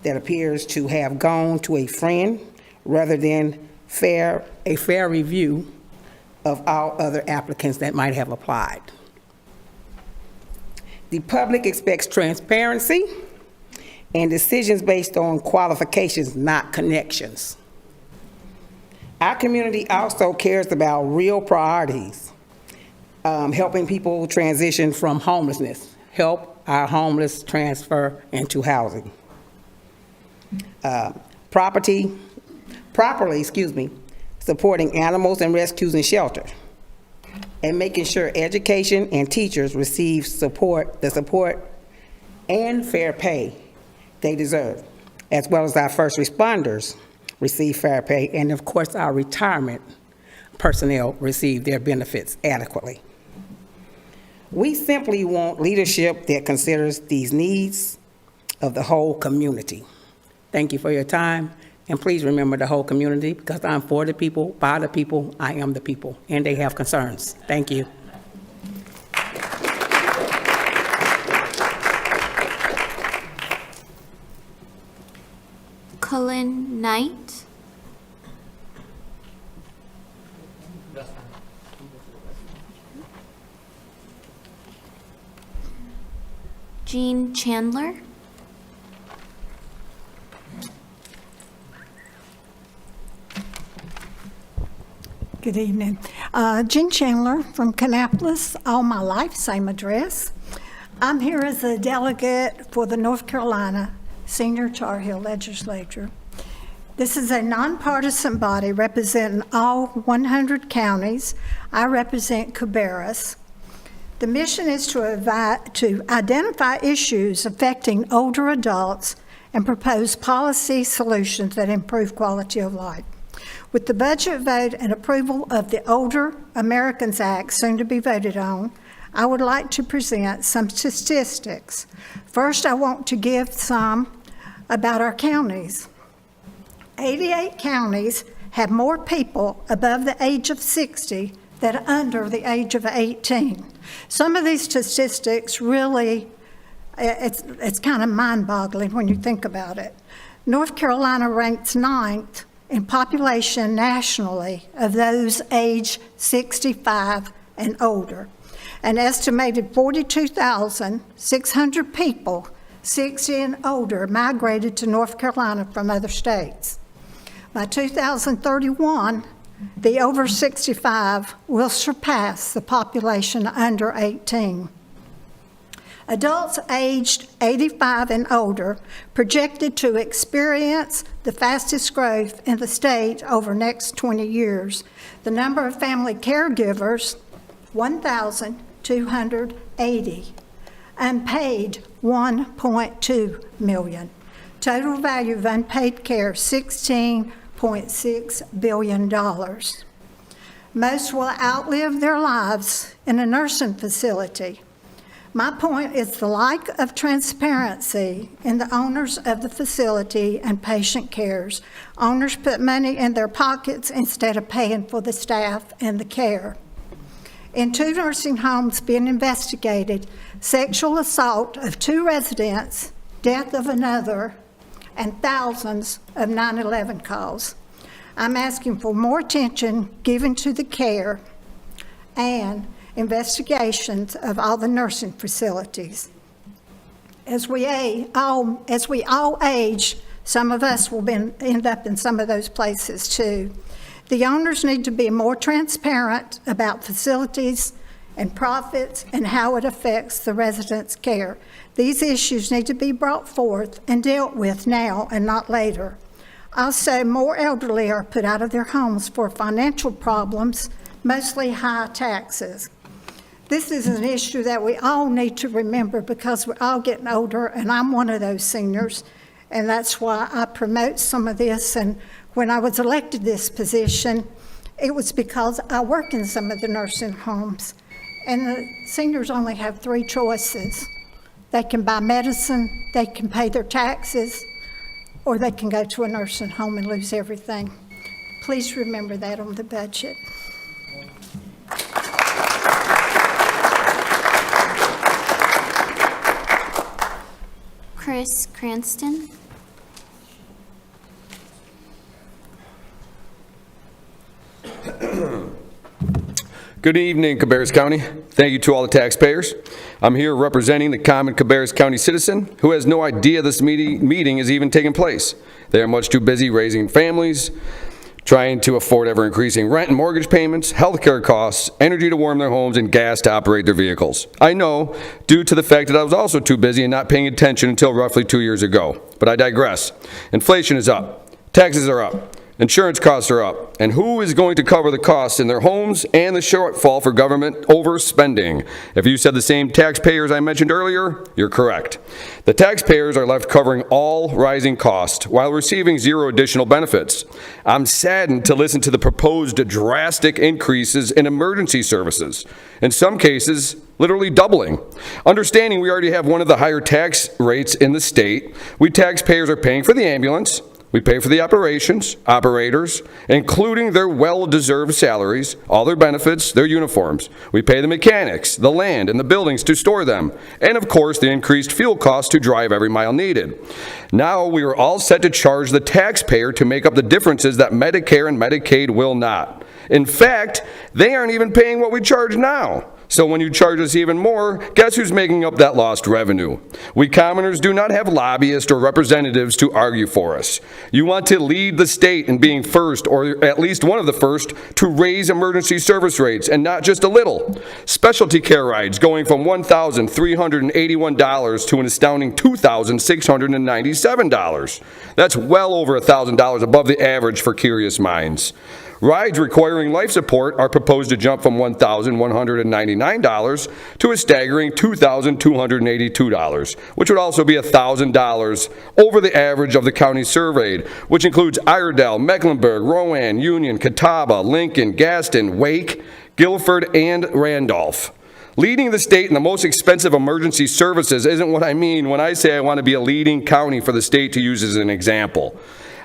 that appears to have gone to a friend rather than a fair review of all other applicants that might have applied. The public expects transparency and decisions based on qualifications, not connections. Our community also cares about real priorities, helping people transition from homelessness, help our homeless transfer into housing. Properly, supporting animals and rescues and shelter, and making sure education and teachers receive the support and fair pay they deserve, as well as our first responders receive fair pay, and of course our retirement personnel receive their benefits adequately. We simply want leadership that considers these needs of the whole community. Thank you for your time, and please remember the whole community, because I'm for the people, by the people, I am the people, and they have concerns. Thank you. Cullen Knight. Jean Chandler. Good evening. Jean Chandler from Kannapolis, all my life, same address. I'm here as a delegate for the North Carolina Senior Tar Heel Legislature. This is a nonpartisan body representing all 100 counties. I represent Cabarrus. The mission is to identify issues affecting older adults and propose policy solutions that improve quality of life. With the budget vote and approval of the Older Americans Act soon to be voted on, I would like to present some statistics. First, I want to give some about our counties. 88 counties have more people above the age of 60 than under the age of 18. Some of these statistics really, it's kind of mind-boggling when you think about it. North Carolina ranks 9th in population nationally of those age 65 and older. An estimated 42,600 people 60 and older migrated to North Carolina from other states. By 2031, the over 65 will surpass the population under 18. Adults aged 85 and older projected to experience the fastest growth in the state over the next 20 years. The number of family caregivers, 1,280. Unpaid, 1.2 million. Total value of unpaid care, $16.6 billion. Most will outlive their lives in a nursing facility. My point is the lack of transparency in the owners of the facility and patient cares. Owners put money in their pockets instead of paying for the staff and the care. In 2 nursing homes being investigated, sexual assault of 2 residents, death of another, and thousands of 911 calls. I'm asking for more attention given to the care and investigations of all the nursing facilities. As we all age, some of us will end up in some of those places too. The owners need to be more transparent about facilities and profits and how it affects the residents' care. These issues need to be brought forth and dealt with now and not later. Also, more elderly are put out of their homes for financial problems, mostly high taxes. This is an issue that we all need to remember because we're all getting older, and I'm one of those seniors, and that's why I promote some of this. And when I was elected this position, it was because I work in some of the nursing homes, and the seniors only have 3 choices. They can buy medicine, they can pay their taxes, or they can go to a nursing home and lose everything. Please remember that on the budget. Chris Cranston. Good evening, Cabarrus County. Thank you to all the taxpayers. I'm here representing the common Cabarrus County citizen who has no idea this meeting is even taking place. They are much too busy raising families, trying to afford ever-increasing rent and mortgage payments, healthcare costs, energy to warm their homes, and gas to operate their vehicles. I know, due to the fact that I was also too busy and not paying attention until roughly 2 years ago. But I digress. Inflation is up. Taxes are up. Insurance costs are up, and who is going to cover the costs in their homes and the shortfall for government overspending? If you said the same taxpayers I mentioned earlier, you're correct. The taxpayers are left covering all rising costs while receiving 0 additional benefits. I'm saddened to listen to the proposed drastic increases in emergency services, in some cases, literally doubling. Understanding we already have one of the higher tax rates in the state, we taxpayers are paying for the ambulance. We pay for the operators, including their well-deserved salaries, all their benefits, their uniforms. We pay the mechanics, the land, and the buildings to store them, and of course the increased fuel costs to drive every mile needed. Now we are all set to charge the taxpayer to make up the differences that Medicare and Medicaid will not. In fact, they aren't even paying what we charge now. So when you charge us even more, guess who's making up that lost revenue? We commoners do not have lobbyists or representatives to argue for us. You want to lead the state in being first, or at least one of the first, to raise emergency service rates, and not just a little. Specialty care rides going from $1,381 to an astounding $2,697. That's well over $1,000 above the average for curious minds. Rides requiring life support are proposed to jump from $1,199 to a staggering $2,282, which would also be $1,000 over the average of the county surveyed, which includes Iredell, Mecklenburg, Rowan, Union, Catawba, Lincoln, Gaston, Wake, Guilford, and Randolph. Leading the state in the most expensive emergency services isn't what I mean when I say I want to be a leading county for the state to use as an example.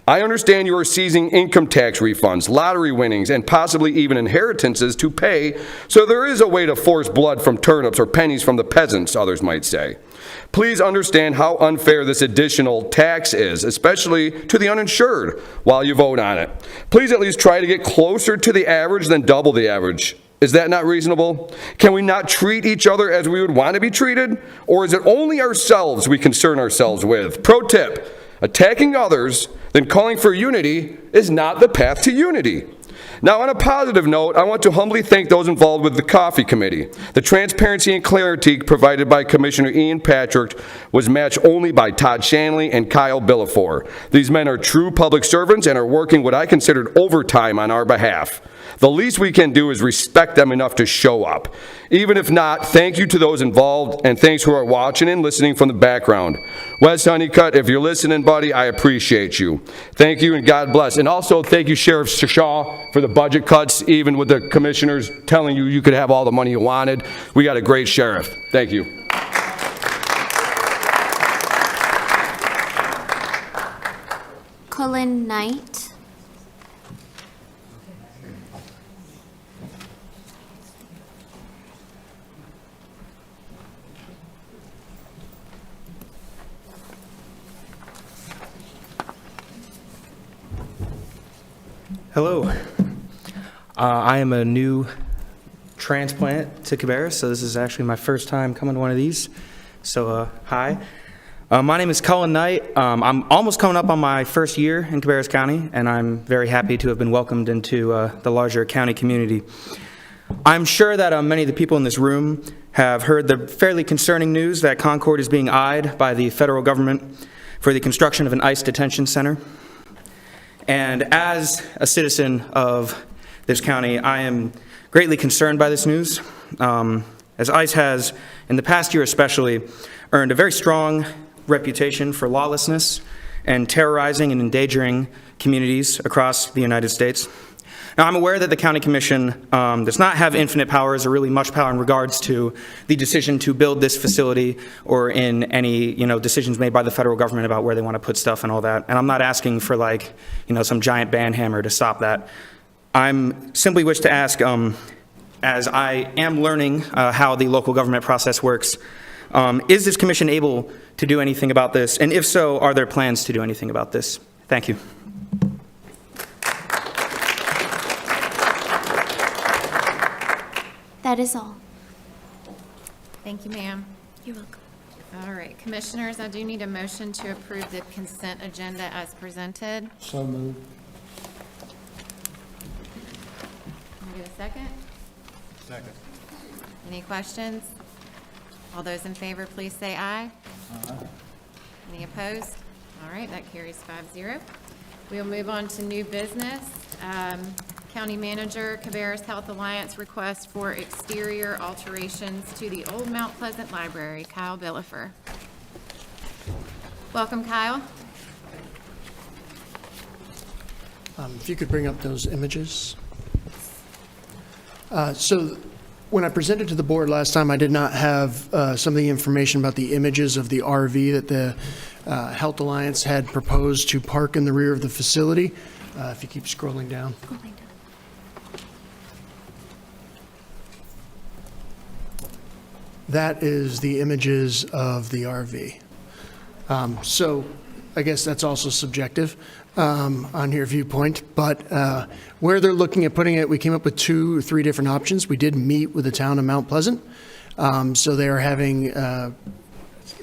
I understand you are seizing income tax refunds, lottery winnings, and possibly even inheritances to pay, so there is a way to force blood from turnips or pennies from the peasants, others might say. Please understand how unfair this additional tax is, especially to the uninsured, while you vote on it. Please at least try to get closer to the average than double the average. Is that not reasonable? Can we not treat each other as we would want to be treated? Or is it only ourselves we concern ourselves with? Pro tip, attacking others, then calling for unity is not the path to unity. Now, on a positive note, I want to humbly thank those involved with the Coffee Committee. The transparency and clarity provided by Commissioner Ian Patrick was matched only by Todd Shanley and Kyle Billafor. These men are true public servants and are working what I considered overtime on our behalf. The least we can do is respect them enough to show up. Even if not, thank you to those involved, and thanks who are watching and listening from the background. Wes Honeycutt, if you're listening, buddy, I appreciate you. Thank you, and God bless. And also, thank you, Sheriff Shaw, for the budget cuts, even with the commissioners telling you you could have all the money you wanted. We got a great sheriff. Thank you. Cullen Knight. Hello. I am a new transplant to Cabarrus, so this is actually my first time coming to one of these. So, hi. My name is Cullen Knight. I'm almost coming up on my first year in Cabarrus County, and I'm very happy to have been welcomed into the larger county community. I'm sure that many of the people in this room have heard the fairly concerning news that Concord is being eyed by the federal government for the construction of an ICE detention center. And as a citizen of this county, I am greatly concerned by this news, as ICE has, in the past year especially, earned a very strong reputation for lawlessness and terrorizing and endangering communities across the United States. Now, I'm aware that the County Commission does not have infinite powers or really much power in regards to the decision to build this facility or in any, decisions made by the federal government about where they want to put stuff and all that. And I'm not asking for some giant band hammer to stop that. I'm simply wish to ask, as I am learning how the local government process works, is this commission able to do anything about this? And if so, are there plans to do anything about this? Thank you. That is all. Thank you, ma'am. You're welcome. All right, commissioners, I do need a motion to approve the consent agenda as presented. So moved. Can I get a second? Second. Any questions? All those in favor, please say aye. Aye. Any opposed? All right, that carries 5-0. We'll move on to new business. County Manager, Cabarrus Health Alliance request for exterior alterations to the Old Mount Pleasant Library. Kyle Billifer. Welcome, Kyle. If you could bring up those images. So when I presented to the board last time, I did not have some of the information about the images of the RV that the Health Alliance had proposed to park in the rear of the facility. If you keep scrolling down. That is the images of the RV. So I guess that's also subjective on your viewpoint, but where they're looking at putting it, we came up with 2 or 3 different options. We did meet with the town of Mount Pleasant. So they are having,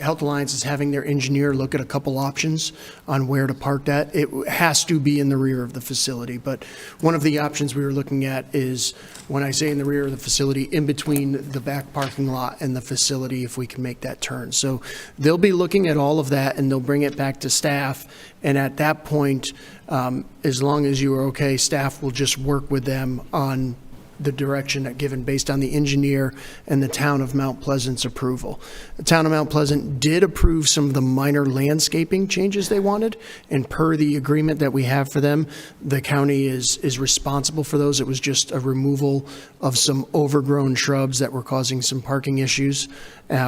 Health Alliance is having their engineer look at a couple options on where to park that. It has to be in the rear of the facility, but one of the options we were looking at is, when I say in the rear of the facility, in between the back parking lot and the facility, if we can make that turn. So they'll be looking at all of that, and they'll bring it back to staff, and at that point, as long as you are okay, staff will just work with them on the direction that given based on the engineer and the town of Mount Pleasant's approval. The town of Mount Pleasant did approve some of the minor landscaping changes they wanted, and per the agreement that we have for them, the county is responsible for those. It was just a removal of some overgrown shrubs that were causing some parking issues.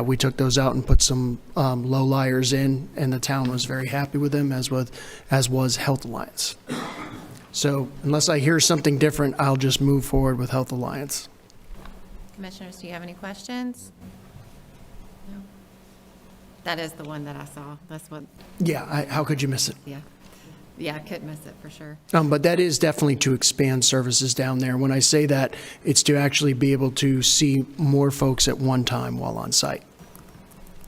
We took those out and put some low liers in, and the town was very happy with them, as was Health Alliance. So unless I hear something different, I'll just move forward with Health Alliance. Commissioners, do you have any questions? No? That is the one that I saw. That's what. Yeah, how could you miss it? Yeah, I couldn't miss it for sure. But that is definitely to expand services down there. When I say that, it's to actually be able to see more folks at one time while on site.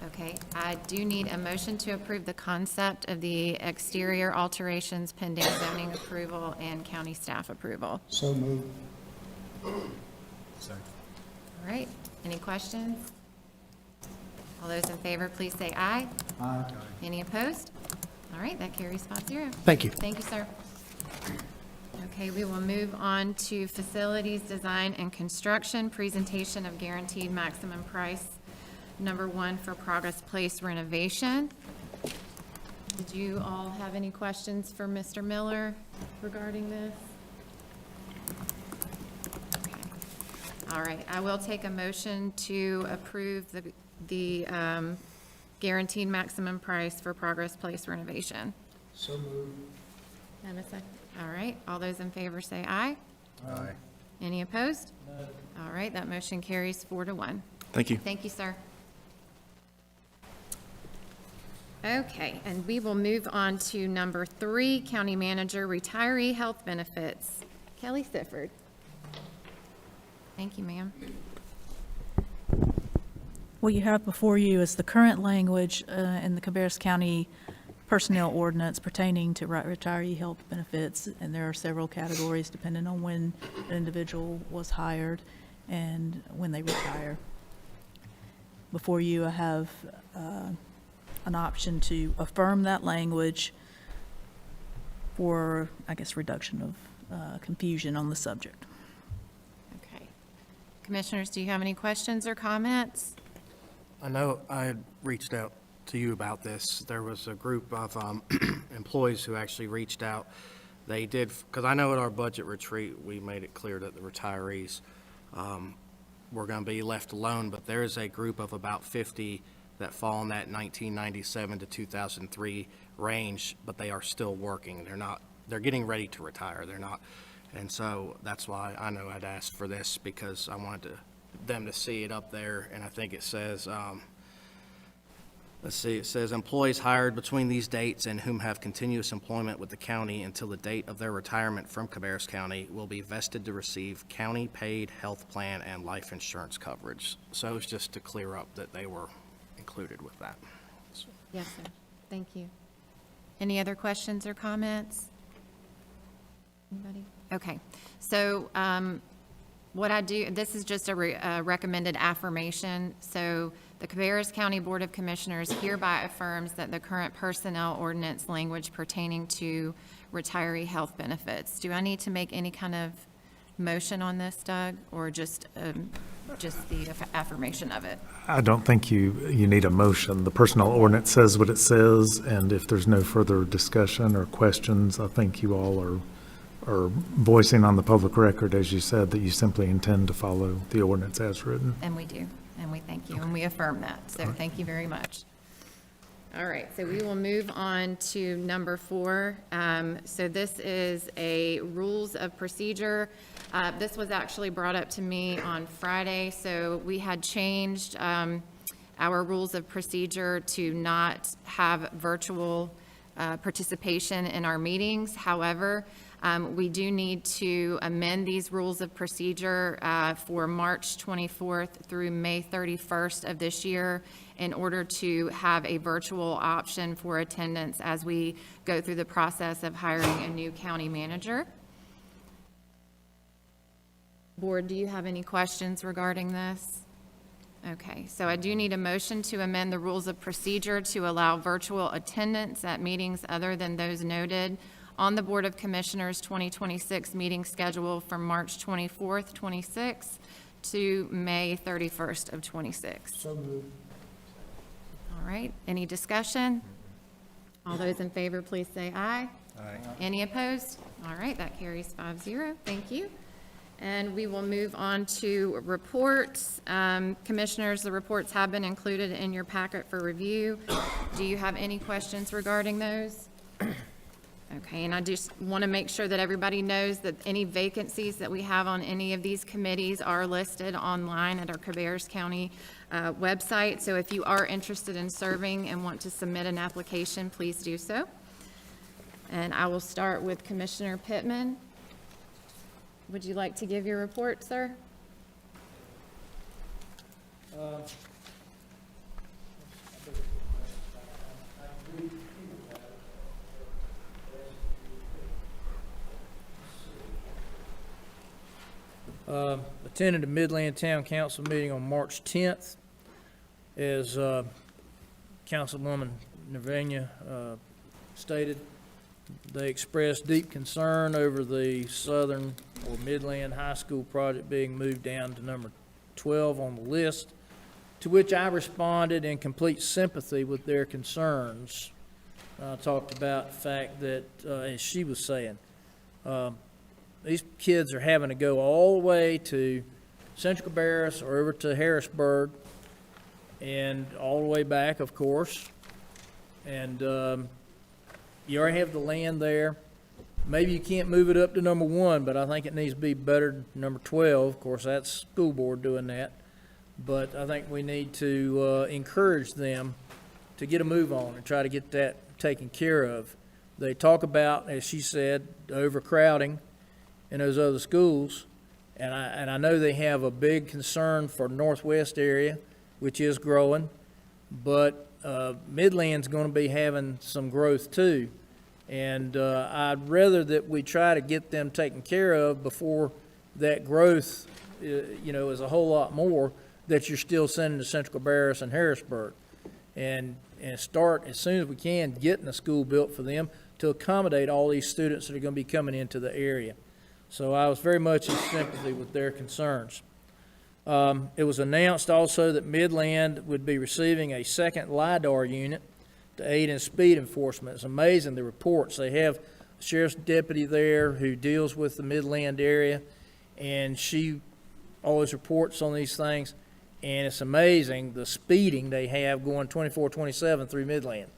Okay, I do need a motion to approve the concept of the exterior alterations pending zoning approval and county staff approval. So moved. All right, any questions? All those in favor, please say aye. Aye. Any opposed? All right, that carries 5-0. Thank you. Thank you, sir. Okay, we will move on to facilities design and construction, presentation of guaranteed maximum price. Number 1 for Progress Place renovation. Did you all have any questions for Mr. Miller regarding this? Okay. All right, I will take a motion to approve the guaranteed maximum price for Progress Place renovation. So moved. And a second. All right, all those in favor say aye. Aye. Any opposed? No. All right, that motion carries 4-1. Thank you. Thank you, sir. Okay, and we will move on to number 3, County Manager, Retiree Health Benefits. Kelly Sifford. Thank you, ma'am. What you have before you is the current language in the Cabarrus County Personnel Ordinance pertaining to retiree health benefits, and there are several categories depending on when an individual was hired and when they retire. Before you, I have an option to affirm that language for, I guess, reduction of confusion on the subject. Okay. Commissioners, do you have any questions or comments? I know I had reached out to you about this. There was a group of employees who actually reached out. They did, because I know at our budget retreat, we made it clear that the retirees were going to be left alone, but there is a group of about 50 that fall in that 1997 to 2003 range, but they are still working. They're getting ready to retire. They're not. And so that's why I know I'd asked for this, because I wanted them to see it up there. And I think it says, let's see, it says employees hired between these dates and whom have continuous employment with the county until the date of their retirement from Cabarrus County will be vested to receive county-paid health plan and life insurance coverage. So it's just to clear up that they were included with that. So. Yes, sir. Thank you. Any other questions or comments? Anybody? Okay. So what I do, this is just a recommended affirmation. So the Cabarrus County Board of Commissioners hereby affirms that the current personnel ordinance language pertaining to retiree health benefits. Do I need to make any kind of motion on this, Doug, or just the affirmation of it? I don't think you need a motion. The personnel ordinance says what it says, and if there's no further discussion or questions, I think you all are voicing on the public record, as you said, that you simply intend to follow the ordinance as written. And we do, and we thank you, and we affirm that. So thank you very much. All right, so we will move on to number 4. So this is a rules of procedure. This was actually brought up to me on Friday. So we had changed our rules of procedure to not have virtual participation in our meetings. However, we do need to amend these rules of procedure for March 24th through May 31st of this year in order to have a virtual option for attendance as we go through the process of hiring a new county manager. Board, do you have any questions regarding this? Okay, so I do need a motion to amend the rules of procedure to allow virtual attendance at meetings other than those noted on the Board of Commissioners 2026 meeting schedule from March 24th, 26 to May 31st of 26. So moved. All right, any discussion? All those in favor, please say aye. Aye. Any opposed? All right, that carries 5-0. Thank you. And we will move on to reports. Commissioners, the reports have been included in your packet for review. Do you have any questions regarding those? Okay, and I just want to make sure that everybody knows that any vacancies that we have on any of these committees are listed online at our Cabarrus County website. So if you are interested in serving and want to submit an application, please do so. And I will start with Commissioner Pittman. Would you like to give your report, sir? Attended a Midland Town Council meeting on March 10th. As Councilwoman Navenia stated, they expressed deep concern over the Southern or Midland High School project being moved down to number 12 on the list, to which I responded in complete sympathy with their concerns. I talked about the fact that, as she was saying, these kids are having to go all the way to Central Cabarrus or over to Harrisburg and all the way back, of course. And you already have the land there. Maybe you can't move it up to number 1, but I think it needs to be better than number 12. Of course, that's school board doing that. But I think we need to encourage them to get a move on and try to get that taken care of. They talk about, as she said, overcrowding in those other schools, and I know they have a big concern for Northwest area, which is growing, but Midland's going to be having some growth too, and I'd rather that we try to get them taken care of before that growth, is a whole lot more that you're still sending to Central Cabarrus and Harrisburg, and start as soon as we can getting a school built for them to accommodate all these students that are going to be coming into the area. So I was very much in sympathy with their concerns. It was announced also that Midland would be receiving a second LIDAR unit to aid in speed enforcement. It's amazing the reports. They have a sheriff's deputy there who deals with the Midland area, and she always reports on these things, and it's amazing the speeding they have going 24/27 through Midland.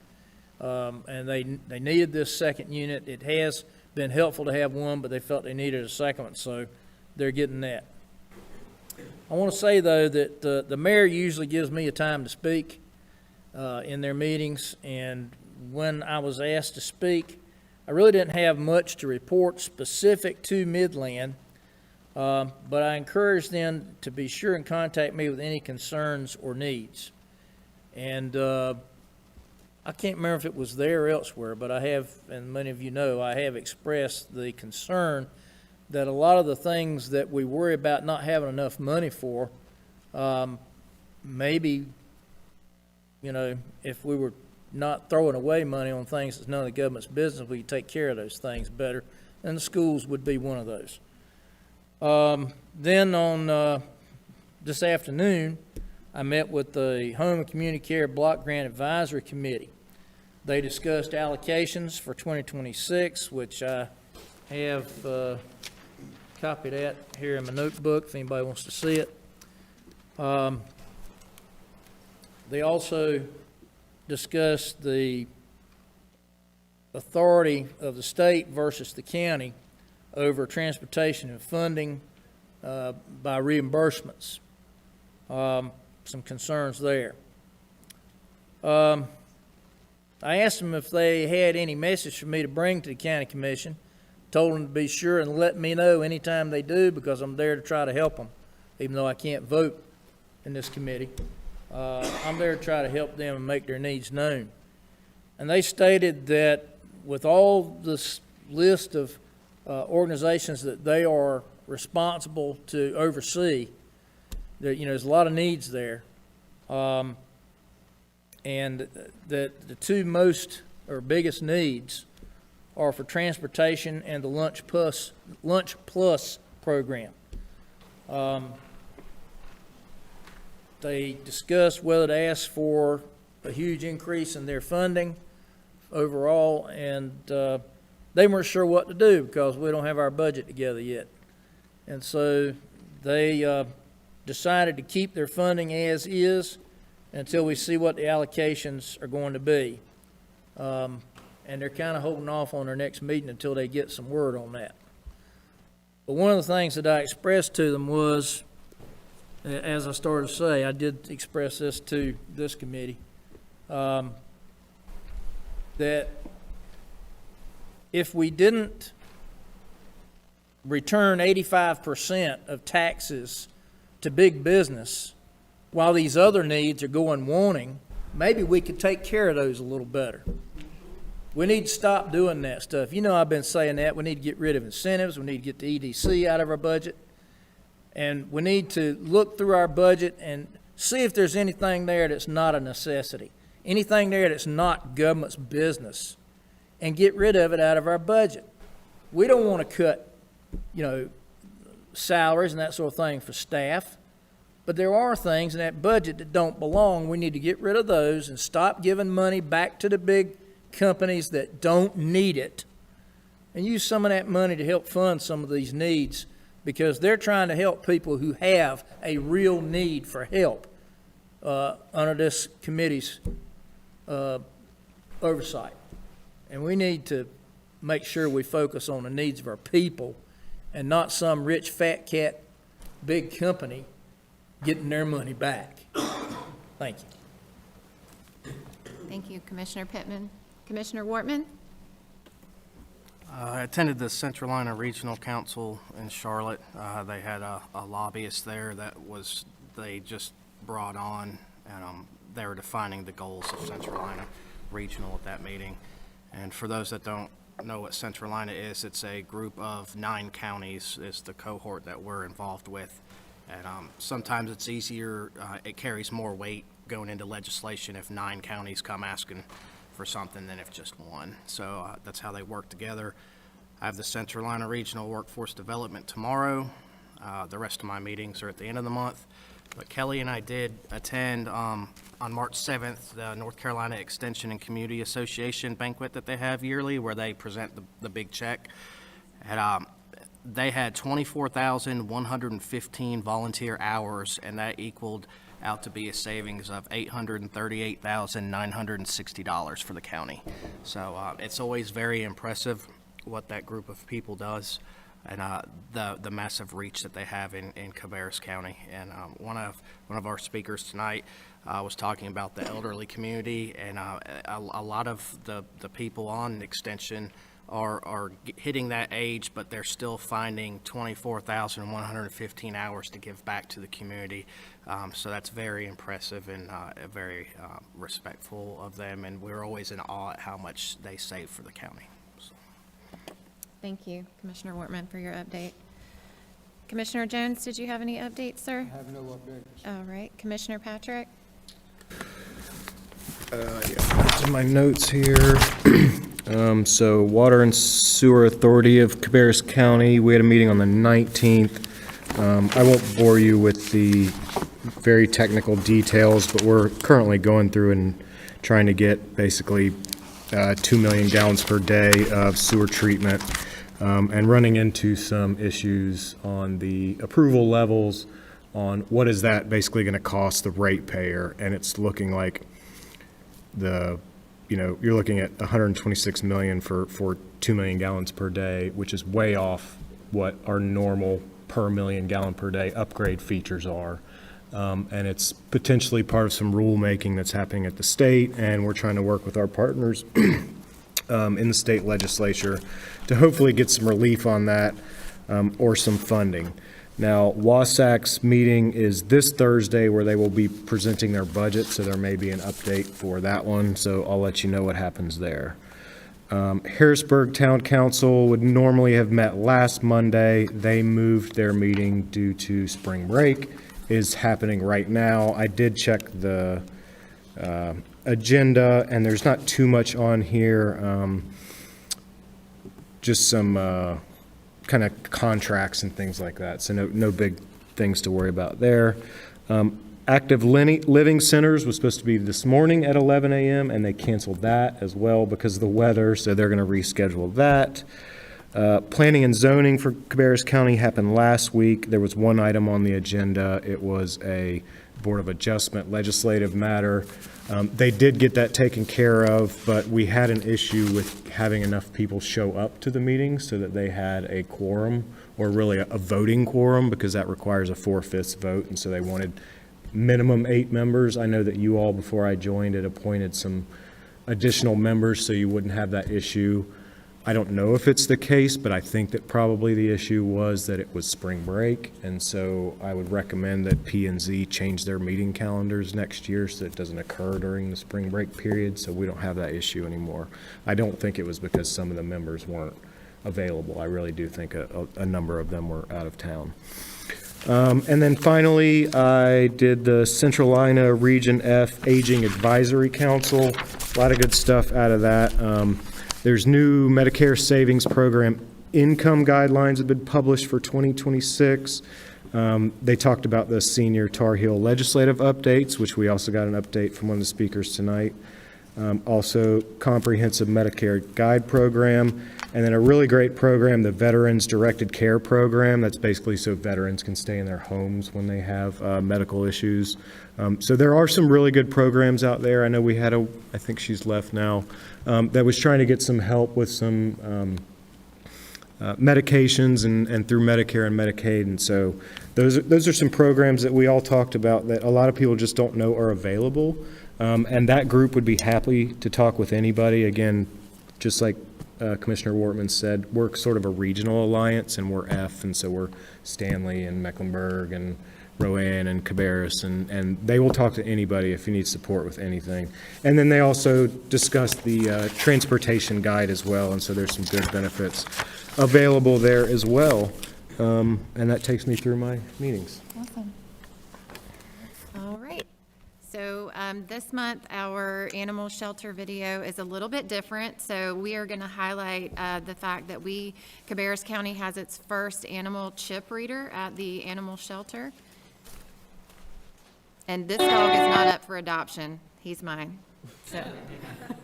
And they needed this second unit. It has been helpful to have one, but they felt they needed a second one, so they're getting that. I want to say, though, that the mayor usually gives me a time to speak in their meetings, and when I was asked to speak, I really didn't have much to report specific to Midland, but I encouraged them to be sure and contact me with any concerns or needs. And I can't remember if it was there or elsewhere, but I have, and many of you know, I have expressed the concern that a lot of the things that we worry about not having enough money for, maybe, if we were not throwing away money on things that's none of the government's business, we could take care of those things better, and the schools would be one of those. Then on this afternoon, I met with the Home and Community Care Block Grant Advisory Committee. They discussed allocations for 2026, which I have copied that here in my notebook if anybody wants to see it. They also discussed the authority of the state versus the county over transportation and funding by reimbursements. Some concerns there. I asked them if they had any message for me to bring to the county commission. Told them to be sure and let me know anytime they do, because I'm there to try to help them, even though I can't vote in this committee. I'm there to try to help them and make their needs known. And they stated that with all this list of organizations that they are responsible to oversee, that, there's a lot of needs there. And that the two most or biggest needs are for transportation and the Lunch Plus program. They discussed whether to ask for a huge increase in their funding overall, and they weren't sure what to do because we don't have our budget together yet. And so they decided to keep their funding as is until we see what the allocations are going to be. And they're kind of holding off on their next meeting until they get some word on that. But one of the things that I expressed to them was, as I started to say, I did express this to this committee, that if we didn't return 85% of taxes to big business, while these other needs are going wanting, maybe we could take care of those a little better. We need to stop doing that stuff. I've been saying that. We need to get rid of incentives. We need to get the EDC out of our budget. And we need to look through our budget and see if there's anything there that's not a necessity, anything there that's not government's business, and get rid of it out of our budget. We don't want to cut, salaries and that sort of thing for staff. But there are things in that budget that don't belong. We need to get rid of those and stop giving money back to the big companies that don't need it, and use some of that money to help fund some of these needs, because they're trying to help people who have a real need for help under this committee's oversight. And we need to make sure we focus on the needs of our people and not some rich fat cat big company getting their money back. Thank you. Thank you, Commissioner Pittman. Commissioner Wortman? I attended the Centralina Regional Council in Charlotte. They had a lobbyist there they just brought on, and they were defining the goals of Centralina Regional at that meeting. And for those that don't know what Centralina is, it's a group of 9 counties is the cohort that we're involved with. And sometimes it's easier, it carries more weight going into legislation if 9 counties come asking for something than if just one. So that's how they work together. I have the Centralina Regional Workforce Development tomorrow. The rest of my meetings are at the end of the month. But Kelly and I did attend on March 7th, the North Carolina Extension and Community Association banquet that they have yearly where they present the big check. And they had 24,115 volunteer hours, and that equaled out to be a savings of $838,960 for the county. So it's always very impressive what that group of people does, and the massive reach that they have in Cabarrus County. And one of our speakers tonight was talking about the elderly community, and a lot of the people on Extension are hitting that age, but they're still finding 24,115 hours to give back to the community. So that's very impressive and very respectful of them, and we're always in awe at how much they save for the county. So. Thank you, Commissioner Wortman, for your update. Commissioner Jones, did you have any updates, sir? I have no updates. All right, Commissioner Patrick? Yeah, in my notes here. So Water and Sewer Authority of Cabarrus County, we had a meeting on the 19th. I won't bore you with the very technical details, but we're currently going through and trying to get basically 2 million gallons per day of sewer treatment, and running into some issues on the approval levels on what is that basically going to cost the ratepayer, and it's looking like you're looking at 126 million for 2 million gallons per day, which is way off what our normal per million gallon per day upgrade features are. And it's potentially part of some rulemaking that's happening at the state, and we're trying to work with our partners in the state legislature to hopefully get some relief on that, or some funding. Now, WASAC's meeting is this Thursday where they will be presenting their budget, so there may be an update for that one, so I'll let you know what happens there. Harrisburg Town Council would normally have met last Monday. They moved their meeting due to spring break. Is happening right now. I did check the agenda, and there's not too much on here, just some kind of contracts and things like that, so no big things to worry about there. Active living centers was supposed to be this morning at 11 a.m., and they canceled that as well because of the weather, so they're going to reschedule that. Planning and zoning for Cabarrus County happened last week. There was one item on the agenda. It was a Board of Adjustment legislative matter. They did get that taken care of, but we had an issue with having enough people show up to the meeting so that they had a quorum, or really a voting quorum, because that requires a 4/5 vote, and so they wanted minimum 8 members. I know that you all, before I joined, had appointed some additional members so you wouldn't have that issue. I don't know if it's the case, but I think that probably the issue was that it was spring break, and so I would recommend that P&Z change their meeting calendars next year so it doesn't occur during the spring break period, so we don't have that issue anymore. I don't think it was because some of the members weren't available. I really do think a number of them were out of town. And then finally, I did the Centralina Region F Aging Advisory Council. A lot of good stuff out of that. There's new Medicare Savings Program income guidelines have been published for 2026. They talked about the senior Tar Heel legislative updates, which we also got an update from one of the speakers tonight. Also, comprehensive Medicare guide program, and then a really great program, the Veterans Directed Care Program. That's basically so veterans can stay in their homes when they have medical issues. So there are some really good programs out there. I know we had I think she's left now, that was trying to get some help with some medications and through Medicare and Medicaid. And so those are some programs that we all talked about that a lot of people just don't know are available. And that group would be happy to talk with anybody. Again, just like Commissioner Wortman said, we're sort of a regional alliance, and we're F, and so we're Stanley and Mecklenburg and Rowan and Cabarrus, and they will talk to anybody if you need support with anything. And then they also discussed the transportation guide as well, and so there's some good benefits available there as well. And that takes me through my meetings. Awesome. All right. So this month, our animal shelter video is a little bit different. So we are going to highlight the fact that Cabarrus County has its first animal chip reader at the animal shelter. And this dog is not up for adoption. He's mine. So.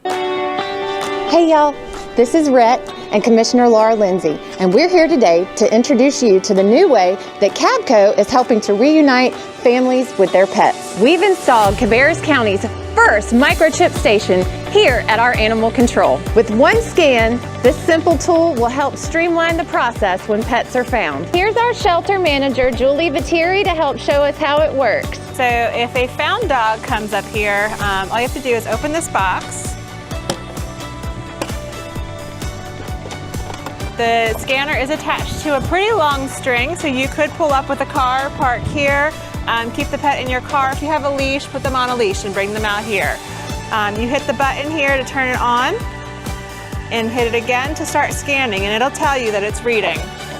Hey y'all, this is Rhett and Commissioner Laura Lindsay, and we're here today to introduce you to the new way that CabCo is helping to reunite families with their pets. We've installed Cabarrus County's first microchip station here at our animal control. With one scan, this simple tool will help streamline the process when pets are found. Here's our shelter manager, Julie Retiree, to help show us how it works. So if a found dog comes up here, all you have to do is open this box. The scanner is attached to a pretty long string, so you could pull up with a car, park here, keep the pet in your car. If you have a leash, put them on a leash and bring them out here. You hit the button here to turn it on and hit it again to start scanning, and it'll tell you that it's reading.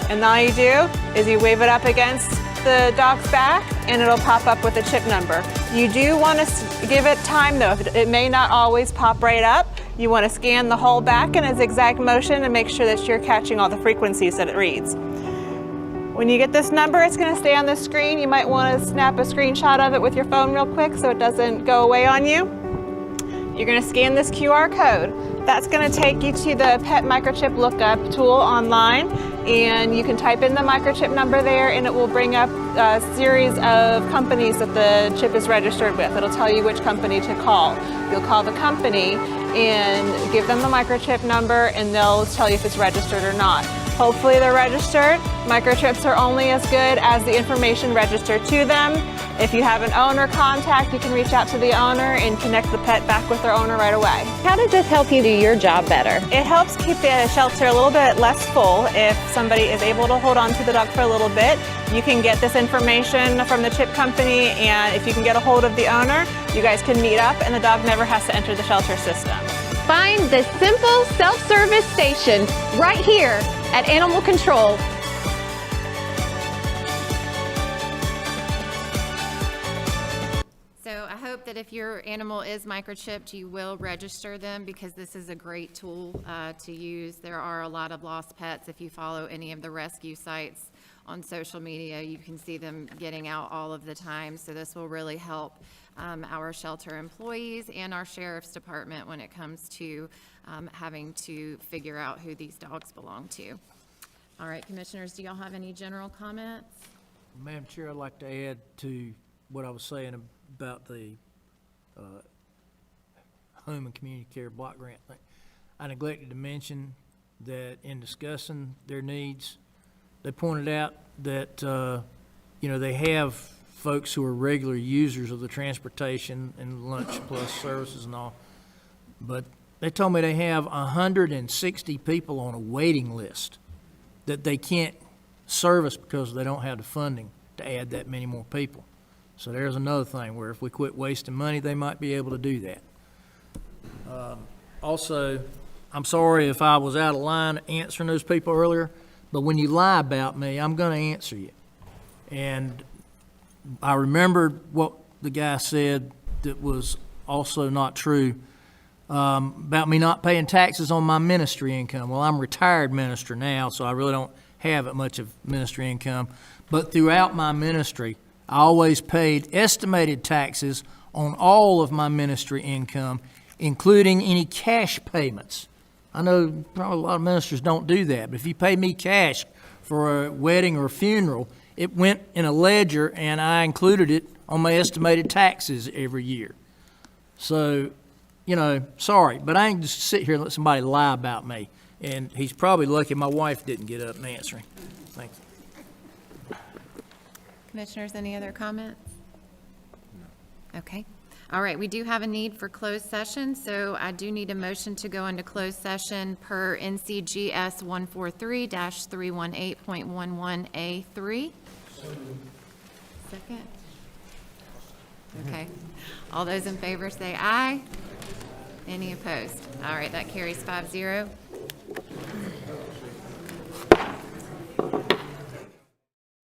And all you do is you wave it up against the dog's back and it'll pop up with a chip number. You do want to give it time though. It may not always pop right up. You want to scan the whole back in a zigzag motion and make sure that you're catching all the frequencies that it reads. When you get this number, it's going to stay on the screen. You might want to snap a screenshot of it with your phone real quick so it doesn't go away on you. You're going to scan this QR code. That's going to take you to the pet microchip lookup tool online, and you can type in the microchip number there and it will bring up a series of companies that the chip is registered with. It'll tell you which company to call. You'll call the company and give them the microchip number and they'll tell you if it's registered or not. Hopefully they're registered. Microchips are only as good as the information registered to them. If you have an owner contact, you can reach out to the owner and connect the pet back with their owner right away. How does this help you do your job better? It helps keep the shelter a little bit less full. If somebody is able to hold on to the dog for a little bit, you can get this information from the chip company, and if you can get a hold of the owner, you guys can meet up and the dog never has to enter the shelter system. Find the simple self-service station right here at Animal Control. So I hope that if your animal is microchipped, you will register them, because this is a great tool to use. There are a lot of lost pets. If you follow any of the rescue sites on social media, you can see them getting out all of the time. So this will really help our shelter employees and our sheriff's department when it comes to having to figure out who these dogs belong to. All right, commissioners, do y'all have any general comments? Madam Chair, I'd like to add to what I was saying about the home and community care block grant thing. I neglected to mention that in discussing their needs, they pointed out that, they have folks who are regular users of the transportation and lunch plus services and all, but they told me they have 160 people on a waiting list that they can't service because they don't have the funding to add that many more people. So there's another thing where if we quit wasting money, they might be able to do that. Also, I'm sorry if I was out of line answering those people earlier, but when you lie about me, I'm going to answer you. And I remembered what the guy said that was also not true about me not paying taxes on my ministry income. Well, I'm a retired minister now, so I really don't have that much of ministry income. But throughout my ministry, I always paid estimated taxes on all of my ministry income, including any cash payments. I know probably a lot of ministers don't do that, but if you pay me cash for a wedding or a funeral, it went in a ledger and I included it on my estimated taxes every year. So, sorry, but I ain't just sit here and let somebody lie about me. And he's probably lucky my wife didn't get up and answer him. Thanks. Commissioners, any other comments? Okay. All right, we do have a need for closed session, so I do need a motion to go into closed session per NCGS 143-318.11A3. Second? Okay. All those in favor say aye. Any opposed? All right, that carries 5-0.